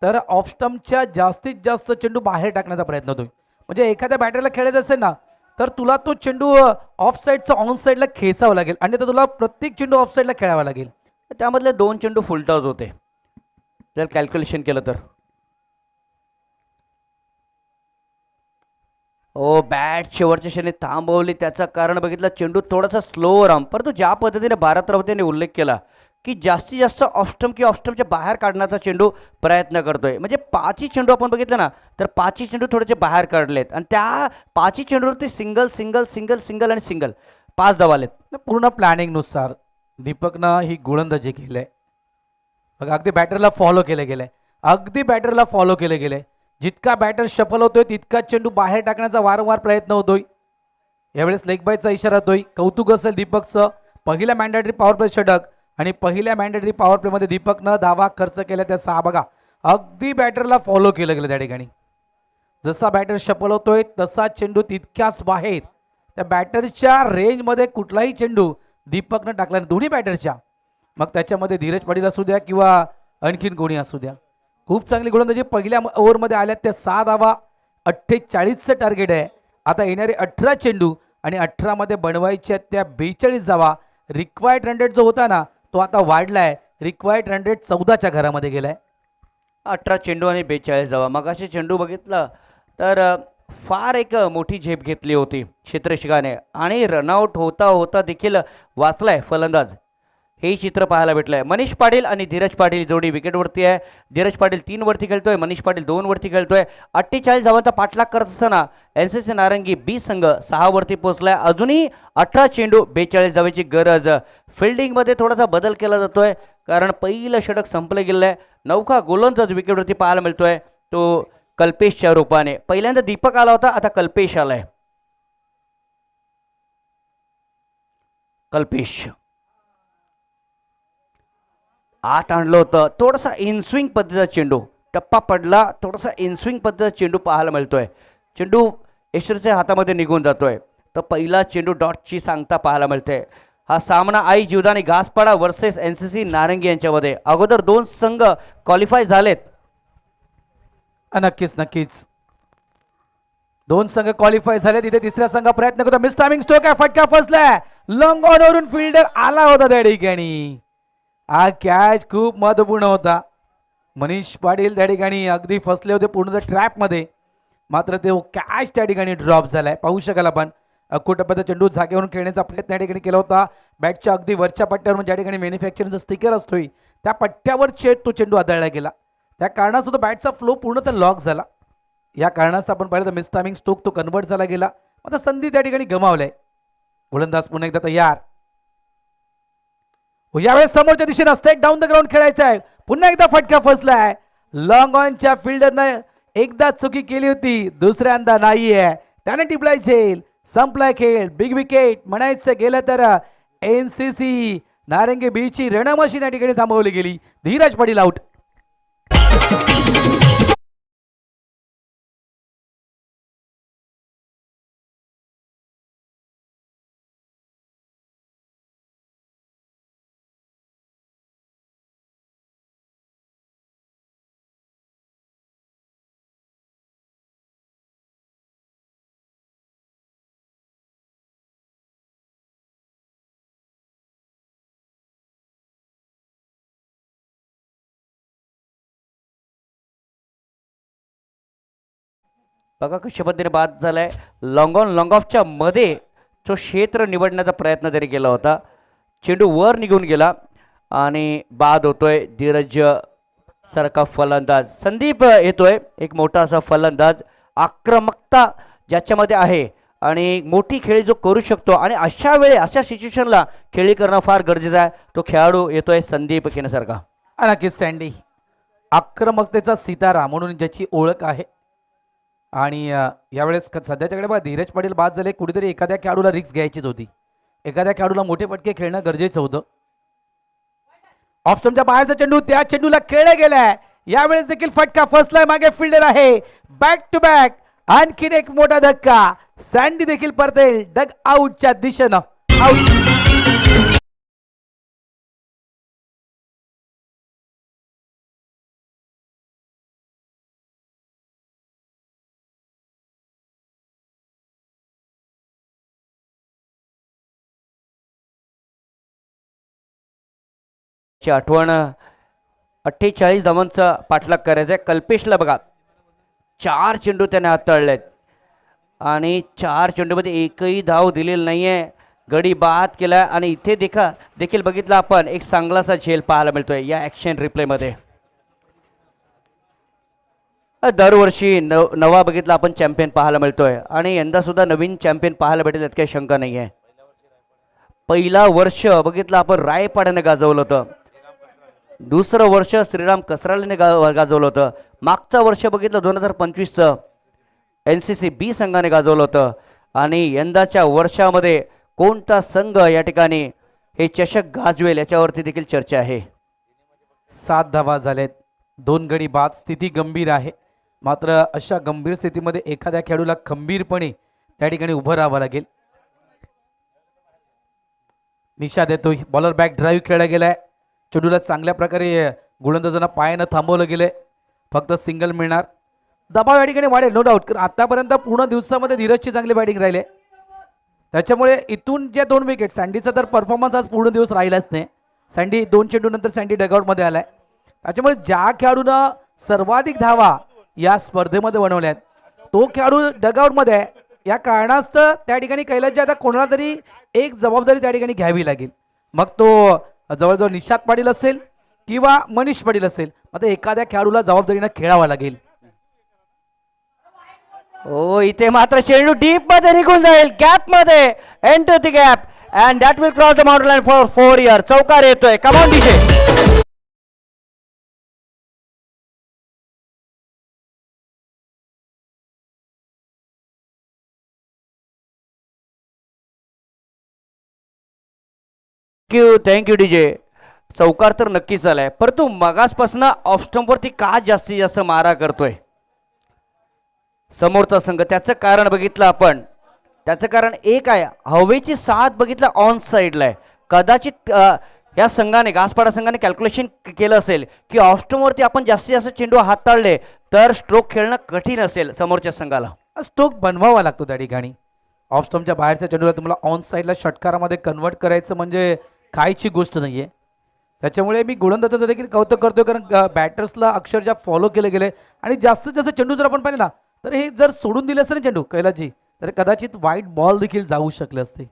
तर ऑफ स्टंपच्या जास्तीत जास्त चेंडू बाहेर टाकण्याचा प्रयत्न होतोय. म्हणजे एखाद्या बॅटरला खेळायचं असेल ना तर तुला तो चेंडू ऑफ साईडचा ऑन साईडला खेचावा लागेल आणि तर तुला प्रत्येक चेंडू ऑफ साईडला खेळावा लागेल. त्यामधले 2 चेंडू फुल टॉस होते जर कॅल्क्युलेशन केलं तर. बॅट शेवटच्या क्षणी थांबवली, त्याचं कारण बघितलं चेंडू थोडासा स्लो राम, परंतु ज्या पद्धतीने भारत राऊत उल्लेख केला की जास्तीत जास्त ऑफस्टम किंवा ऑफस्टमच्या बाहेर काढण्याचा चेंडू प्रयत्न करतोय. म्हणजे 5ही चेंडू आपण बघितलं ना तर 5ही चेंडू थोडेसे बाहेर काढलेत आणि त्या 5ही चेंडूवरती सिंगल सिंगल सिंगल सिंगल आणि सिंगल 5 धावा आलेत. पूर्ण प्लॅनिंगनुसार दीपकनं ही गोलंदाजी केली. बघा अगदी बॅटरला फॉलो केले गेले. जितका बॅटर शफल होतोय तितका चेंडू बाहेर टाकण्याचा वारंवार प्रयत्न होतोय. यावेळेस लेग बायचा इशारा होतोय. कौतुक असेल दीपकचं, पहिल्या मॅन्डेटरी पॉवर प्ले षटक आणि पहिल्या मॅन्डेटरी पॉवर प्लेमध्ये दीपकनं धावा खर्च केल्या त्या 6. बघा अगदी बॅटरला फॉलो केलं गेलं त्या ठिकाणी. जसा बॅटर शफल होतोय तसा चेंडू तितक्याच बाहेर त्या बॅटरच्या रेंजमध्ये कुठलाही चेंडू दीपकनं टाकला नाही, दोन्ही बॅटरच्या. मग त्याच्यामध्ये धीरज पाटील असू द्या किंवा आणखीन कोणी असू द्या, खूप चांगली गोलंदाजी. पहिल्या ओव्हरमध्ये आल्यात त्या 6 धावा, 48चं टार्गेट आहे. आता येणारे 18 चेंडू आणि 18 मध्ये बनवायच्या त्या 42 धावा. रिक्वायर्ड रन रेट जो होता ना तो आता वाढलाय, रिक्वायर्ड रन रेट 14च्या घरामध्ये गेलाय. 18 चेंडू आणि 42 धावा. मग असे चेंडू बघितलं तर फार एक मोठी झेप घेतली होती क्षेत्ररक्षकाने आणि रनआउट होता होता देखील वाचलाय फलंदाज. हे चित्र पाहायला भेटलंय. मनीष पाटील आणि धीरज पाटील जोडी विकेटवरती आहे. धीरज पाटील 3 वरती खेळतोय, मनीष पाटील 2 वरती खेळतोय. 48 धावांचा पाठलाग करत असताना NCC नारंगी बी संघ 6 वरती पोहोचलाय. अजूनही 18 चेंडू 42 धावेची गरज. फिल्डिंगमध्ये थोडासा बदल केला जातोय कारण पहिलं षटक संपलं गेलं आहे. नौका गोलंदाज विकेटवरती पाहायला मिळतोय तो कल्पेशच्या रूपाने. पहिल्यांदा दीपक आला होता, आता कल्पेश आलाय. कल्पेश आत आणलं होतं, थोडासा इनस्विंग पद्धतीचा चेंडू, टप्पा पडला, थोडासा इनस्विंग पद्धतीचा चेंडू पाहायला मिळतोय. चेंडू यशच्या हातामध्ये निघून जातोय. तर पहिला चेंडू डॉटची सांगता पाहायला मिळते. हा सामना आई जीवदानी घासपाडा वर्सेस NCC नारंगी यांच्यामध्ये. अगोदर 2 संघ क्वालिफाय झालेत. नक्कीच 2 संघ क्वालिफाय झाले. तिथे तिसऱ्या संघ प्रयत्न करतो. मिस टायमिंग स्ट्रोक आहे, फटका फसलाय. लॉंग ऑन वरून फिल्डर आला होता त्या ठिकाणी. हा कॅच खूप महत्वपूर्ण होता. मनीष पाटील त्या ठिकाणी अगदी फसले होते पूर्ण ट्रॅपमध्ये, मात्र ते कॅच त्या ठिकाणी ड्रॉप झालाय. पाहू शकाल आपण अक्कोटप्प्याचा चेंडू जागेवरून खेळण्याचा प्रयत्न त्या ठिकाणी केला होता. बॅटच्या अगदी वरच्या पट्ट्यावर ज्या ठिकाणी मॅन्युफॅक्चरिंगचा स्टिकर असतोय त्या पट्ट्यावर तो चेंडू आदळला गेला. त्या कारणास्तव बॅटचा फ्लो पूर्णतः लॉक झाला. या कारणास्तव आपण पाहिलं तर मिसटायमिंग स्ट्रोक तो कन्वर्ट झाला गेला. आता संधी त्या ठिकाणी गमावलाय. गोलंदाज पुन्हा एकदा तयार. यावेळेस समोरच्या दिशेने स्ट्रेट डाऊन द ग्राउंड खेळायचं आहे. पुन्हा एकदा फटका फसलाय. लॉंग ऑनच्या फिल्डरनं एकदा चुकी केली होती, दुसऱ्यांदा नाहीये. त्याने टिपलाय झेल. संपलाय खेळ. बिग विकेट म्हणायचं गेलं तर एनसीसी नारंगी बीची रणमशीन या ठिकाणी थांबवली गेली. धीरज पाटील आउट. बघा कशा पद्धतीने बाद झालाय. लॉंग ऑन लॉंग ऑफच्या मध्ये तो क्षेत्र निवडण्याचा प्रयत्न तरी केला होता. चेंडू वर निघून गेला आणि बाद होतोय. धीरज सारखा फलंदाज संदीप येतोय, एक मोठा असा फलंदाज, आक्रमकता ज्याच्यामध्ये आहे आणि मोठी खेळी जो करू शकतो. आणि अशा वेळी अशा सिच्युएशनला खेळी करणं फार गरजेचं आहे. तो खेळाडू येतोय संदीप केण्यासारखा. नक्कीच सँडी आक्रमकतेचा सितारा म्हणून ज्याची ओळख आहे. आणि यावेळेस सध्याच्याकडे बघा धीरज पाटील बाद झाले. कुठेतरी एखाद्या खेळाडूला रिस्क घ्यायचीच होती. एखाद्या खेळाडूला मोठे फटके खेळणं गरजेचं होतं. ऑफ स्टंपच्या बाहेरचा चेंडू त्या चेंडूला खेळला गेलाय. यावेळेस देखील फटका फसलाय. मागे फिल्डर आहे. बॅक टू बॅक आणखीन एक मोठा धक्का. सँडी देखील परतेल डग आउटच्या दिशेनं. आउट. ची आठवण 48 धावांचा पाठलाग करायचा आहे. कल्पेशला बघा 4 चेंडू त्याने हाताळलेत आणि 4 चेंडूमध्ये एकही धाव दिलेली नाहीये. गडी बाद केला आणि इथे देखील बघितलं आपण एक चांगलासा झेल पाहायला मिळतोय या ॲक्शन रिप्लेमध्ये. दरवर्षी नवा बघितला आपण चॅम्पियन पाहायला मिळतोय आणि यंदा सुद्धा नवीन चॅम्पियन पाहायला भेटेल यात काही शंका नाही आहे. पहिला वर्ष बघितलं आपण रायपाड्याने गाजवलं होतं. दुसरं वर्ष श्रीराम कसरालेने गाजवलं होतं. मागचं वर्ष बघितलं 2025चं NCC B संघाने गाजवलं होतं. आणि यंदाच्या वर्षामध्ये कोणता संघ या ठिकाणी हे चषक गाजवेल याच्यावरती देखील चर्चा आहे. 7 धावा झालेत. 2 गडी बाद. स्थिती गंभीर आहे. मात्र अशा गंभीर स्थितीमध्ये एखाद्या खेळाडूला खंबीरपणे त्या ठिकाणी उभं राहावं लागेल. निशा देतोय. बॉलर बॅक ड्राईव्ह खेळला गेलाय. चेंडूला चांगल्या प्रकारे गोलंदाजांना पायानं थांबवलं गेलंय. फक्त सिंगल मिळणार. दबाव या ठिकाणी वाढेल नो डाऊट. कारण आतापर्यंत पूर्ण दिवसामध्ये धीरजची चांगली बॅटिंग राहिले. त्याच्यामुळे इथून ज्या 2 विकेट सँडीचा तर परफॉर्मन्स आज पूर्ण दिवस राहिलाच नाही. सँडी 2 चेंडू नंतर सँडी डगआउटमध्ये आलाय. त्याच्यामुळे ज्या खेळाडूनं सर्वाधिक धावा या स्पर्धेमध्ये बनवल्यात तो खेळाडू डगआउटमध्ये आहे. या कारणास्तव त्या ठिकाणी कैलासच्या आता कोणाला तरी एक जबाबदारी त्या ठिकाणी घ्यावी लागेल. मग तो जवळजवळ निशात पाटील असेल किंवा मनीष पाटील असेल. आता एखाद्या खेळाडूला जबाबदारीनं खेळावं लागेल. हो इथे मात्र चेंडू डीप मध्ये निघून जाईल. गॅप मध्ये enter the gap and that will cross the boundary line for 4 year. चौकार येतोय. Come on DJ. Thank you DJ. चौकार तर नक्कीच झालाय, परंतु मगासपासून ऑफ स्टंपवरती का जास्तीत जास्त मारा करतोय समोरचा संघ? त्याचं कारण बघितलं आपण. त्याचं कारण एक आहे, हवेची साथ बघितलं ऑन साईडला आहे. कदाचित या संघाने घासपाडा संघाने कॅल्क्युलेशन केलं असेल की ऑफ स्टंपवरती आपण जास्तीत जास्त चेंडू हाताळले तर स्ट्रोक खेळणं कठीण असेल समोरच्या संघाला. स्ट्रोक बनवावा लागतो त्या ठिकाणी. ऑफ स्टंपच्या बाहेरच्या चेंडूला तुम्हाला ऑन साईडला षटकारामध्ये कन्वर्ट करायचं म्हणजे खायची गोष्ट नाहीये. त्याच्यामुळे मी गोलंदाजाचं देखील कौतुक करतोय, कारण बॅटर्सला अक्षरशः फॉलो केले गेले आणि जास्तीत जास्त चेंडू जर आपण पाहिले ना, तर हे जर सोडून दिले असते ना चेंडू कैलासजी, तर कदाचित व्हाईट बॉल देखील जाऊ शकले असते.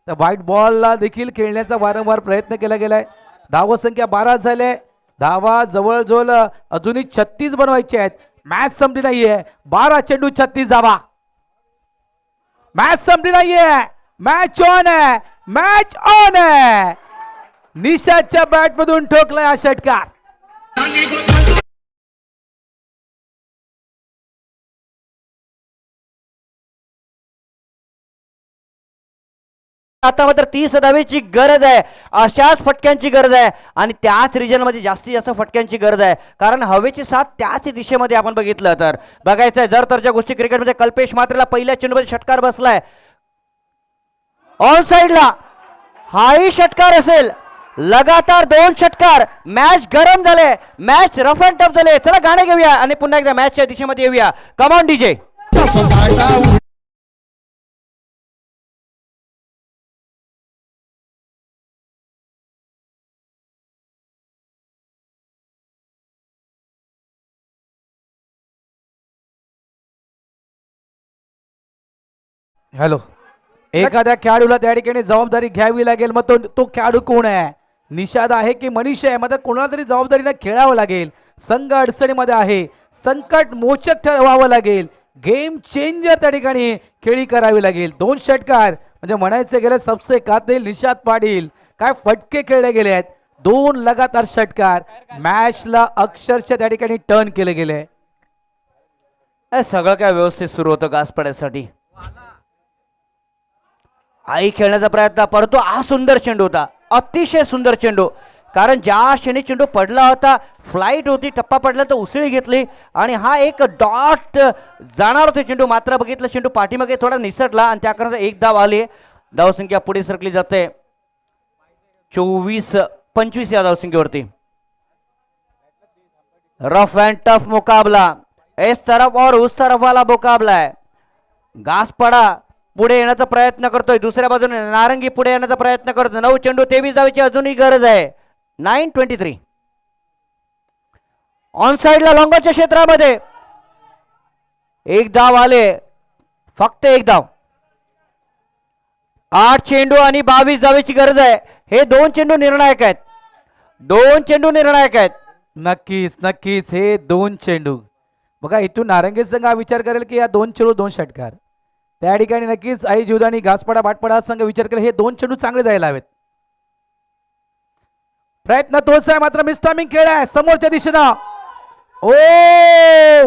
त्या व्हाईट बॉलला देखील खेळण्याचा वारंवार प्रयत्न केला गेलाय. धावसंख्या 12 झाले. धावा जवळजवळ अजूनही 36 बनवायचे आहेत. मॅच संपली नाहीये. 12 चेंडू 36 धावा. मॅच संपली नाहीये. मॅच ऑन आहे. मॅच ऑन आहे. निशादच्या बॅट मधून ठोकलाय हा षटकार. आता मात्र 30 धावेची गरज आहे. अशाच फटक्यांची गरज आहे आणि त्याच रिजन मध्ये जास्तीत जास्त फटक्यांची गरज आहे, कारण हवेची साथ त्याच दिशेमध्ये आपण बघितलं तर बघायचं आहे. जर तरच्या गोष्टी क्रिकेटमध्ये कल्पेश मात्रेला पहिल्या चेंडूमध्ये षटकार बसलाय ऑन साइडला. हाही षटकार असेल. लगातार 2 षटकार. मॅच गरम झाले. मॅच रफ अँड टफ झाले. चला गाणे घेऊया आणि पुन्हा एकदा मॅचच्या दिशेमध्ये येऊया. Come on DJ. हॅलो. एखाद्या खेळाडूला त्या ठिकाणी जबाबदारी घ्यावी लागेल. मग तो खेळाडू कोण आहे? निषाद आहे की मनीष आहे? मग कोणाला तरी जबाबदारीने खेळावं लागेल. संघ अडचणीमध्ये आहे. संकट मोचक ठरवावं लागेल. गेम चेंजर त्या ठिकाणी खेळी करावी लागेल. 2 षटकार म्हणजे म्हणायचे गेले सबसे कातिल निषाद पाटील. काय फटके खेळले गेले आहेत. 2 लगातार षटकार. मॅचला अक्षरशः त्या ठिकाणी टर्न केले गेले. सगळं काय व्यवस्थित सुरू होतं गासपड्यासाठी. आई खेळण्याचा प्रयत्न, परंतु हा सुंदर चेंडू होता. अतिशय सुंदर चेंडू. कारण ज्या क्षणी चेंडू पडला होता, फ्लाईट होती, टप्पा पडला तर उसळी घेतली आणि हा एक डॉट जाणार होते चेंडू. मात्र बघितलं चेंडू पाठीमागे थोडा निसटला आणि त्याकरता 1 धाव आली. धावसंख्या पुढे सरकली जाते 25 या धावसंख्येवरती. रफ एंड टफ मुकाबला. इस तरफ और उस तरफ वाला मुकाबला है. गासपडा पुढे येण्याचा प्रयत्न करतोय. दुसऱ्या बाजूने नारंगी पुढे येण्याचा प्रयत्न करतोय. 9 चेंडू 23 धावेची अजूनही गरज आहे. 9:23 ऑन साइडला लॉंगॉच्या क्षेत्रामध्ये 1 धाव आले. फक्त 1 धाव. 8 चेंडू आणि 22 धावेची गरज आहे. हे 2 चेंडू निर्णायक आहेत. 2 चेंडू निर्णायक आहेत. नक्कीच नक्कीच हे 2 चेंडू बघा. इथून नारंगी संघ हा विचार करेल की या 2 चेंडू 2 षटकार. त्या ठिकाणी नक्कीच आई जीवदानी घासपाडा भाटपाडा संघ विचार केला हे 2 चेंडू चांगले जायला हवेत. प्रयत्न तोच आहे, मात्र मिस्टामिंग खेळ आहे समोरच्या दिशेनं. ओ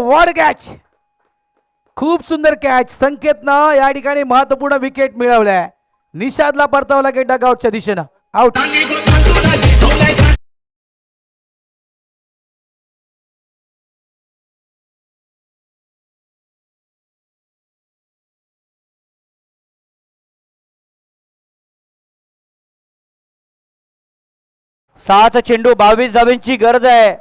व्हॉट कॅच. खूप सुंदर कॅच. संकेतनं या ठिकाणी महत्वपूर्ण विकेट मिळवलाय. निषादला परतावला गेट डगआउटच्या दिशेनं. आउट. सात चेंडू 22 धावेंची गरज आहे.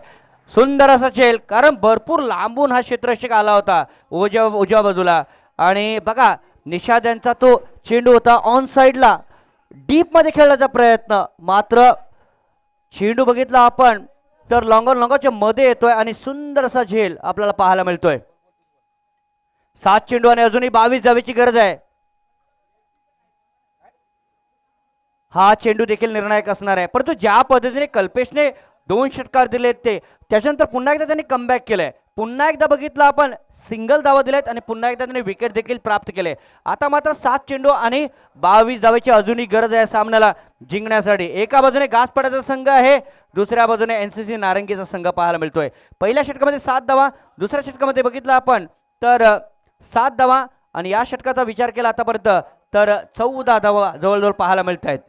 सुंदर असा खेळ, कारण भरपूर लांबून हा क्षेत्ररक्षक आला होता उजव्या बाजूला. आणि बघा निषाद यांचा तो चेंडू होता ऑन साइडला डीप मध्ये खेळण्याचा प्रयत्न. मात्र चेंडू बघितला आपण तर लॉंगॉच्या मध्ये येतोय आणि सुंदर असा झेल आपल्याला पाहायला मिळतोय. 7 चेंडू आणि अजूनही 22 धावेची गरज आहे. हा चेंडू देखील निर्णायक असणार आहे. परंतु ज्या पद्धतीने कल्पेशने 2 षटकार दिलेत ते त्याच्यानंतर पुन्हा एकदा त्यांनी कमबॅक केलंय. पुन्हा एकदा बघितलं आपण सिंगल धावा दिलेत आणि पुन्हा एकदा त्यांनी विकेट देखील प्राप्त केले. आता मात्र 7 चेंडू आणि 22 धावेची अजूनही गरज आहे सामन्याला जिंकण्यासाठी. एका बाजूने गासपाड्याचा संघ आहे, दुसऱ्या बाजूने एनसीसी नारंगीचा संघ पाहायला मिळतोय. पहिल्या षटकामध्ये 7 धावा, दुसऱ्या षटकामध्ये बघितलं आपण तर 7 धावा आणि या षटकाचा विचार केला आतापर्यंत तर 14 धावा जवळजवळ पाहायला मिळत आहेत.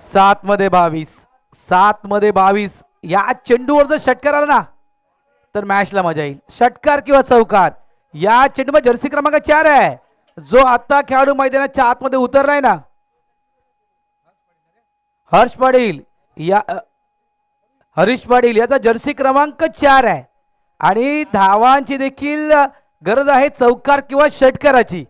सात मध्ये 22 या चेंडूवर जर षटकार आला ना तर मॅचला मजा येईल. षटकार किंवा चौकार. या चेंडूमध्ये जर्सी क्रमांक 4 आहे जो आता खेळाडू मैदानाच्या आतमध्ये उतरलाय ना, हरीश पाटील याचा जर्सी क्रमांक 4 आहे आणि धावांची देखील गरज आहे चौकार किंवा षटकाराची.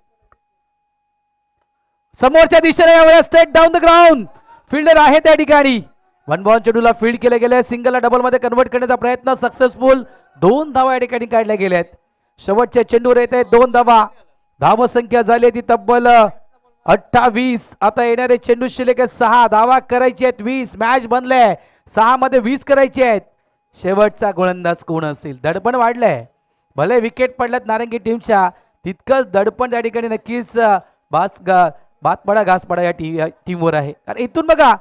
समोरच्या दिशेला यावेळेस state down the ground fielder आहे त्या ठिकाणी. वन बॉल चेंडूला फील्ड केले गेले, सिंगलला डबल मध्ये कन्वर्ट करण्याचा प्रयत्न सक्सेसफुल. 2 धावा या ठिकाणी काढल्या गेल्यात. शेवटच्या चेंडूवर येत आहेत 2 धावा. धाव संख्या झाली ती तब्बल 28. आता येणारे चेंडू शिल्लक आहेत 6 धावा करायची आहेत 20. मॅच बनले 6 मध्ये 20 करायचे आहेत. शेवटचा गोलंदाज कोण असेल? दडपण वाढलंय, भले विकेट पडल्यात नारंगी टीमच्या, तितकंच दडपण त्या ठिकाणी नक्कीच बातपाडा घासपाडा या टीमवर आहे. कारण इथून बघा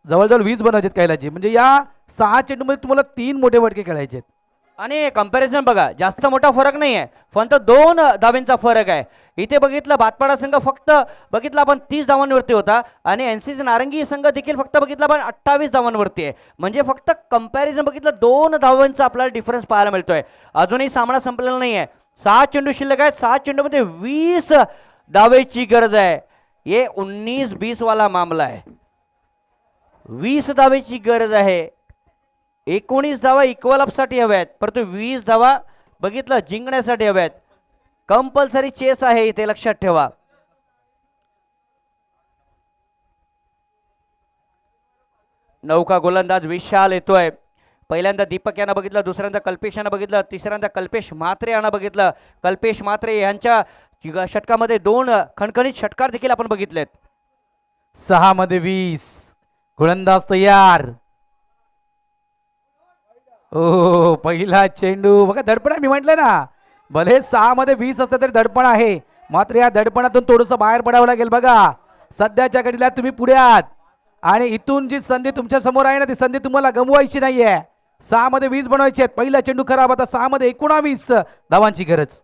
जवळजवळ 20 बनवायचे कैलाजी, म्हणजे या 6 चेंडूमध्ये तुम्हाला 3 मोठे फटके खेळायचे आहेत. आणि कंपॅरिझन बघा, जास्त मोठा फरक नाही आहे, फक्त 2 धावांचा फरक आहे. इथे बघितलं भातपाडा संघ फक्त बघितला आपण 30 धावांवरती होता आणि एनसीसी नारंगी संघ देखील फक्त बघितला आपण 28 धावांवरती आहे. म्हणजे फक्त कंपॅरिझन बघितलं 2 धावांचा आपल्याला डिफरन्स पाहायला मिळतोय. अजूनही सामना संपलेला नाही आहे. 6 चेंडू शिल्लक आहेत. 6 चेंडूमध्ये 20 धावेची गरज आहे. हे 19-20 वाला मामला आहे. 20 धावेची गरज आहे. 19 धावा इक्वल अपसाठी हव्या आहेत, परंतु 20 धावा बघितलं जिंकण्यासाठी हव्या आहेत. कंपल्सरी चेस आहे इथे, लक्षात ठेवा. नौका गोलंदाज विशाल येतोय. पहिल्यांदा दीपक यांना बघितलं, दुसऱ्यांदा कल्पेश यांना बघितलं, तिसऱ्यांदा कल्पेश म्हात्रे यांना बघितलं. कल्पेश म्हात्रे यांच्या षटकामध्ये 2 खणखणीत षटकार देखील आपण बघितलेत. 6 मध्ये 20. गोलंदाज तयार. ओ पहिला चेंडू बघा, दडपण आहे. मी म्हटलं ना, भले 6 मध्ये 20 असतं तरी दडपण आहे. मात्र या दडपणातून थोडंसं बाहेर पडावं लागेल. बघा सध्याच्या घडीला तुम्ही पुढे आहात आणि इथून जी संधी तुमच्या समोर आहे ना, ती संधी तुम्हाला गमवायची नाहीये. 6 मध्ये 20 बनवायचे आहेत. पहिला चेंडू खराब, आता 6 मध्ये 19 धावांची गरज.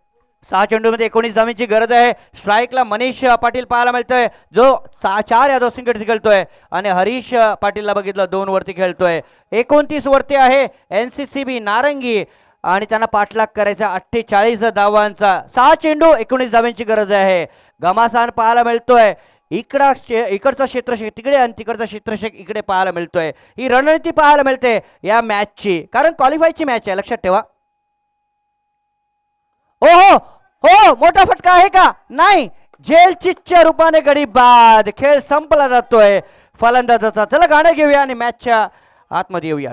6 चेंडूमध्ये 19 धावांची गरज आहे. स्ट्राईकला मनीष पाटील पाहायला मिळतोय, जो 4 यादव सिंगल खेळतोय आणि हरीश पाटीलला बघितलं 2 वरती खेळतोय. 29 वरती आहे एनसीसीबी नारंगी आणि त्यांना पाठलाग करायचा 48 धावांचा. 6 चेंडू 19 धावांची गरज आहे. घमासान पाहायला मिळतोय. इकडचा क्षेत्रक्षक तिकडे आणि तिकडचा क्षेत्रक्षक इकडे पाहायला मिळतोय. ही रणनीती पाहायला मिळते या मॅचची, कारण क्वालिफायची मॅच आहे, लक्षात ठेवा. हो हो, मोठा फटका आहे का? नाही. जेल चिटच्या रूपाने गडी बाद. खेळ संपला जातोय फलंदाजाचा. चला गाणं घेऊया आणि मॅचच्या आतमध्ये येऊया.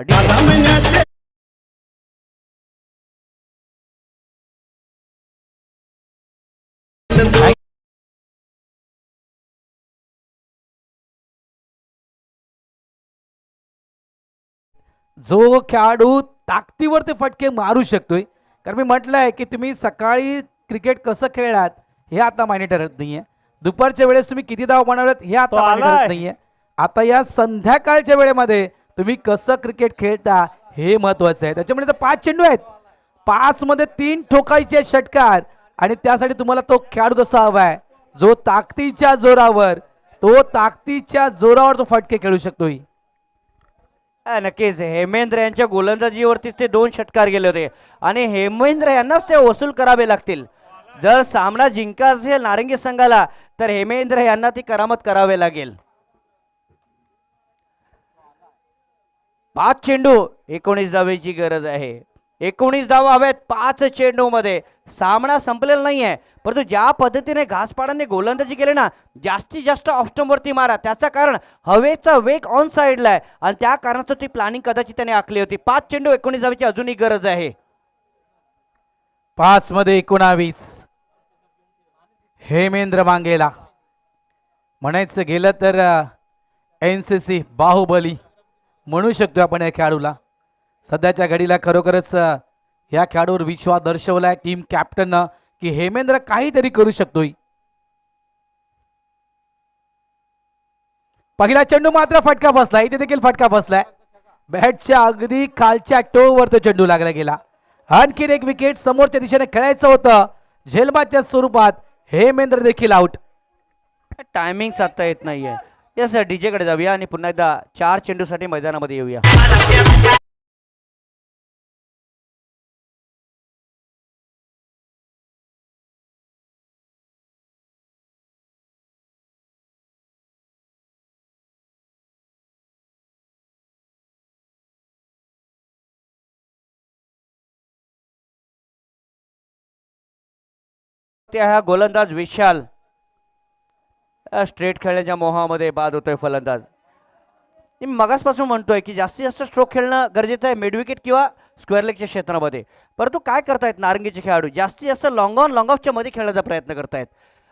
जो खेळाडू ताकदीवर ते फटके मारू शकतोय, कारण मी म्हटलंय की तुम्ही सकाळी क्रिकेट कसं खेळलात हे आता मायने ठरत नाहीये. दुपारच्या वेळेस तुम्ही किती धाव बनवलात हे आता मायने ठरत नाहीये. आता या संध्याकाळच्या वेळेमध्ये तुम्ही कसं क्रिकेट खेळता हे महत्वाचं आहे. त्याच्यामुळे तर 5 चेंडू आहेत. 5 मध्ये 3 ठोकायचे षटकार आणि त्यासाठी तुम्हाला तो खेळाडू कसा हवाय, जो ताकदीच्या जोरावर तो फटके खेळू शकतोय. नक्कीच हेमेंद्र यांच्या गोलंदाजीवरतीच ते 2 षटकार गेले होते आणि हेमेंद्र यांनाच ते वसूल करावे लागतील. जर सामना जिंकायचा असेल नारंगी संघाला तर हेमेंद्र यांना ती करामत करावे लागेल. 5 चेंडू 19 धावेची गरज आहे. 19 धावा हव्यात 5 चेंडू मध्ये. सामना संपलेला नाहीये, परंतु ज्या पद्धतीने घासपाडांनी गोलंदाजी केली ना, जास्तीत जास्त ऑफ वरती मारा. त्याचं कारण हवेचा वेग ऑन साइडला आहे आणि त्या कारणाचं ती प्लॅनिंग कदाचित त्याने आखली होती. 5 चेंडू 19 धावेची अजूनही गरज आहे. 5 मध्ये 19 हेमेंद्र मांगेला. म्हणायचं गेलं तर एनसीसी बाहुबली म्हणू शकतो आपण या खेळाडूला. सध्याच्या घडीला खरोखरच या खेळाडूवर विश्वास दर्शवलाय टीम कॅप्टननं की हेमेंद्र काहीतरी करू शकतोय. पहिला चेंडू मात्र फटका बसलाय. इथे देखील फटका बसलाय. बॅटच्या अगदी खालच्या टोवर तो चेंडू लागला गेला. आणखीन एक विकेट समोरच्या दिशेने खेळायचं होतं झेलबादच्या स्वरूपात. हेमेंद्र देखील आउट. टायमिंग साधता येत नाहीये. यस, डीजे कडे जाऊया आणि पुन्हा एकदा 4 चेंडूसाठी मैदानामध्ये येऊया. हा गोलंदाज विशाल. स्ट्रेट खेळण्याच्या मोहामध्ये बाद होतोय फलंदाज. मी मगासपासून म्हणतोय की जास्तीत जास्त स्ट्रोक खेळणं गरजेचं आहे मिड विकेट किंवा स्क्वेअर लेगच्या क्षेत्रामध्ये. परंतु काय करतायत नारंगीचे खेळाडू, जास्तीत जास्त लॉंग ऑन लॉंग ऑफच्या मध्ये खेळण्याचा प्रयत्न करतायत,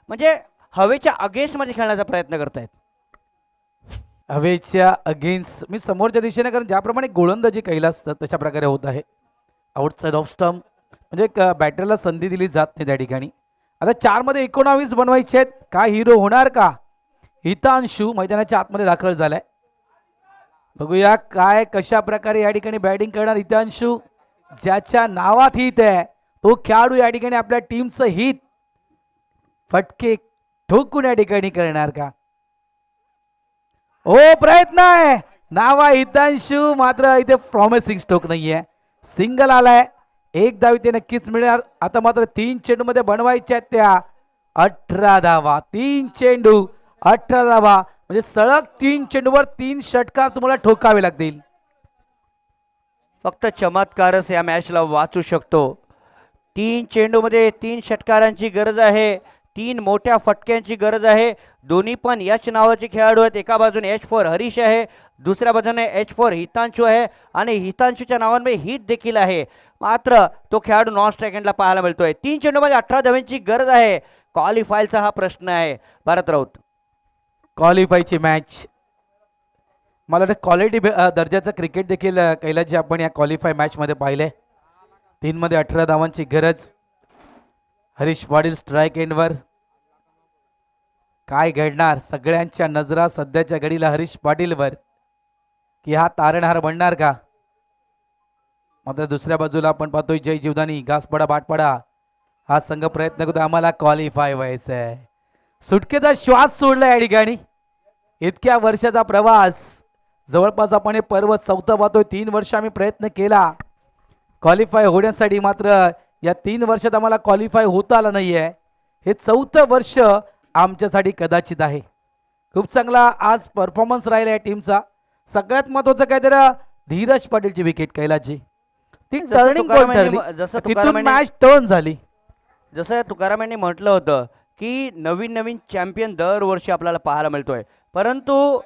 म्हणजे हवेच्या अगेन्स्टमध्ये खेळण्याचा प्रयत्न करतायत. हवेच्या अगेन्स्ट मी समोरच्या दिशेने, कारण ज्याप्रमाणे गोलंदाजी कैलास तशा प्रकारे होत आहे आउटसाइड ऑफ स्टंप, म्हणजे बॅटरला संधी दिली जात नाही त्या ठिकाणी. आता 4 मध्ये 19 बनवायचे आहेत. काय हिरो होणार का? हितांशू मैदानाच्या आतमध्ये दाखल झालाय. बघूया काय कशा प्रकारे या ठिकाणी बॅटिंग करणार हितांशू. ज्याच्या नावात हित आहे तो खेळाडू या ठिकाणी आपल्या टीमचं हित फटके ठोकून या ठिकाणी करणार का? ओ प्रयत्न आहे, नाव आहे हितांशू, मात्र इथे प्रॉमिसिंग स्ट्रोक नाहीये. सिंगल आलाय, 1 धाव इथे नक्कीच मिळणार. आता मात्र 3 चेंडू मध्ये बनवायच्या आहेत त्या 18 धावा. 3 चेंडू 18 धावा, म्हणजे सलग 3 चेंडूवर 3 षटकार तुम्हाला ठोकावे लागतील. फक्त चमत्कारच या मॅचला वाचू शकतो. 3 चेंडूमध्ये 3 षटकारांची गरज आहे, 3 मोठ्या फटक्यांची गरज आहे. दोन्ही पण यश नावाचे खेळाडू आहेत. एका बाजूने H4 हरीश आहे, दुसऱ्या बाजूने H4 हितांशू आहे आणि हितांशूच्या नावांमध्ये हिट देखील आहे. मात्र तो खेळाडू नॉन स्ट्राईक एंडला पाहायला मिळतोय. 3 चेंडूमध्ये 18 धावांची गरज आहे. क्वालिफायचा हा प्रश्न आहे. भारत राऊत क्वालिफायची मॅच, मला वाटतं क्वालिटी दर्जाचं क्रिकेट देखील कैलासजी आपण या क्वालिफाय मॅच मध्ये पाहिले. 3 मध्ये 18 धावांची गरज. हरीश पाटील स्ट्राईक एंडवर. काय घडणार? सगळ्यांच्या नजरा सध्याच्या घडीला हरीश पाटीलवर, की हा तारणहार बनणार का? मात्र दुसऱ्या बाजूला आपण पाहतोय जय जीवदानी घासपडा बाटपडा हा संघ प्रयत्न करतो, आम्हाला क्वालिफाय व्हायचं आहे. सुटकेचा श्वास सोडला या ठिकाणी. इतक्या वर्षाचा प्रवास, जवळपास आपण हे पर्व 4थं पाहतोय. 3 वर्ष आम्ही प्रयत्न केला क्वालिफाय होण्यासाठी, मात्र या 3 वर्षात आम्हाला क्वालिफाय होता आलं नाहीये. हे 4थं वर्ष आमच्यासाठी कदाचित आहे. खूप चांगला आज परफॉर्मन्स राहिला या टीमचा. सगळ्यात महत्वाचं काय तर धीरज पाटीलची विकेट कैलासजी, ती टर्निंग पॉइंट ठरली, तिथून मॅच टर्न झाली. जसं तुकारामांनी म्हटलं होतं की नवीन नवीन चॅम्पियन दरवर्षी आपल्याला पाहायला मिळतोय. परंतु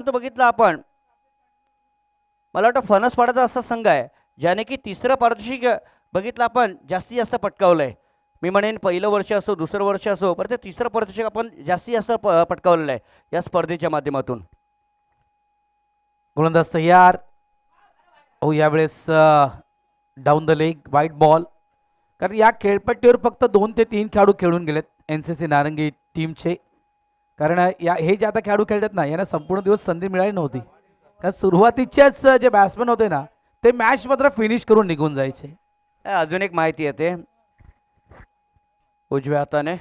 बघितलं आपण, मला वाटतं फणसपाडाचा असा संघ आहे ज्याने की 3रं पारितोषिक बघितलं आपण जास्तीत जास्त पटकावलंय. मी म्हणेन पहिलं वर्ष असो दुसरं वर्ष असो, परत 3रं पारितोषिक आपण जास्तीत जास्त पटकावलेलं आहे या स्पर्धेच्या माध्यमातून. गोलंदाज तयार. हो, यावेळेस down the leg white ball, कारण या खेळपट्टीवर फक्त 2 ते 3 खेळाडू खेळून गेलेत NCC नारंगी टीमचे. कारण हे जे आता खेळाडू खेळतात ना, यांना संपूर्ण दिवस संधी मिळाली नव्हती. कारण सुरुवातीच्याच जे बॅट्समॅन होते ना, ते मॅच मात्र फिनिश करून निघून जायचे. अजून एक माहिती येते उजव्या हाताने.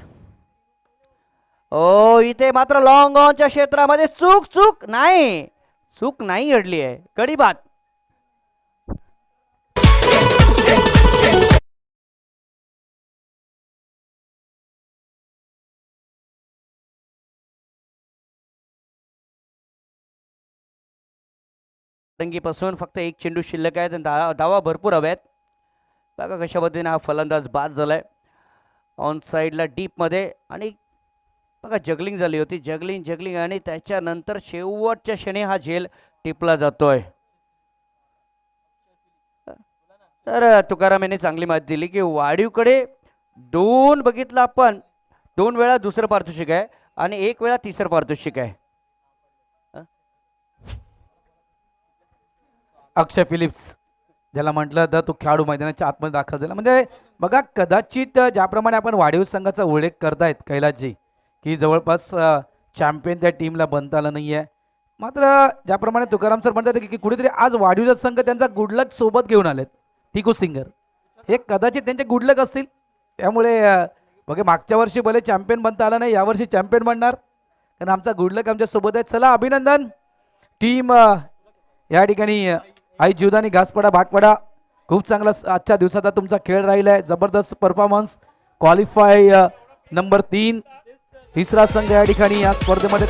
ओ इथे मात्र लॉंग ऑनच्या क्षेत्रामध्ये चूक नाही घडली आहे. कडी बाद. पासून फक्त 1 चेंडू शिल्लक आहे. धावा भरपूर हव्यात. बघा कशा पद्धतीने हा फलंदाज बाद झालाय ऑन साईडला डीप मध्ये. आणि बघा जगलिंग झाली होती, जगलिंग आणि त्याच्यानंतर शेवटच्या क्षणी हा झेल टिपला जातोय. तर तुकाराम यांनी चांगली माहिती दिली की वाढीवकडे 2 बघितलं आपण, 2 वेळा दुसरं पारितोषिक आहे आणि 1 वेळा 3रं पारितोषिक आहे. अक्षय फिलिप्स ज्याला म्हटलं तर तो खेळाडू मैदानाच्या आतमध्ये दाखल झाला. म्हणजे बघा, कदाचित ज्याप्रमाणे आपण वाढीव संघाचा उल्लेख करतायत कैलासजी, की जवळपास चॅम्पियन त्या टीमला बनता आलं नाहीये. मात्र ज्याप्रमाणे तुकाराम सर म्हणतात की कुठेतरी आज वाढीवचा संघ त्यांचा गुडलक सोबत घेऊन आलेत. टिकू सिंगर हे कदाचित त्यांचे गुडलक असतील. त्यामुळे बघा, मागच्या वर्षी भले चॅम्पियन बनता आला नाही, यावर्षी चॅम्पियन बनणार, कारण आमचा गुडलक आमच्या सोबत आहे. चला अभिनंदन टीम. या ठिकाणी आई जीवदानी घासपडा भाटपडा, खूप चांगला आजच्या दिवसाचा तुमचा खेळ राहिला आहे. जबरदस्त परफॉर्मन्स. क्वालिफाय नंबर 3, 3रा संघ या ठिकाणी या स्पर्धेमध्ये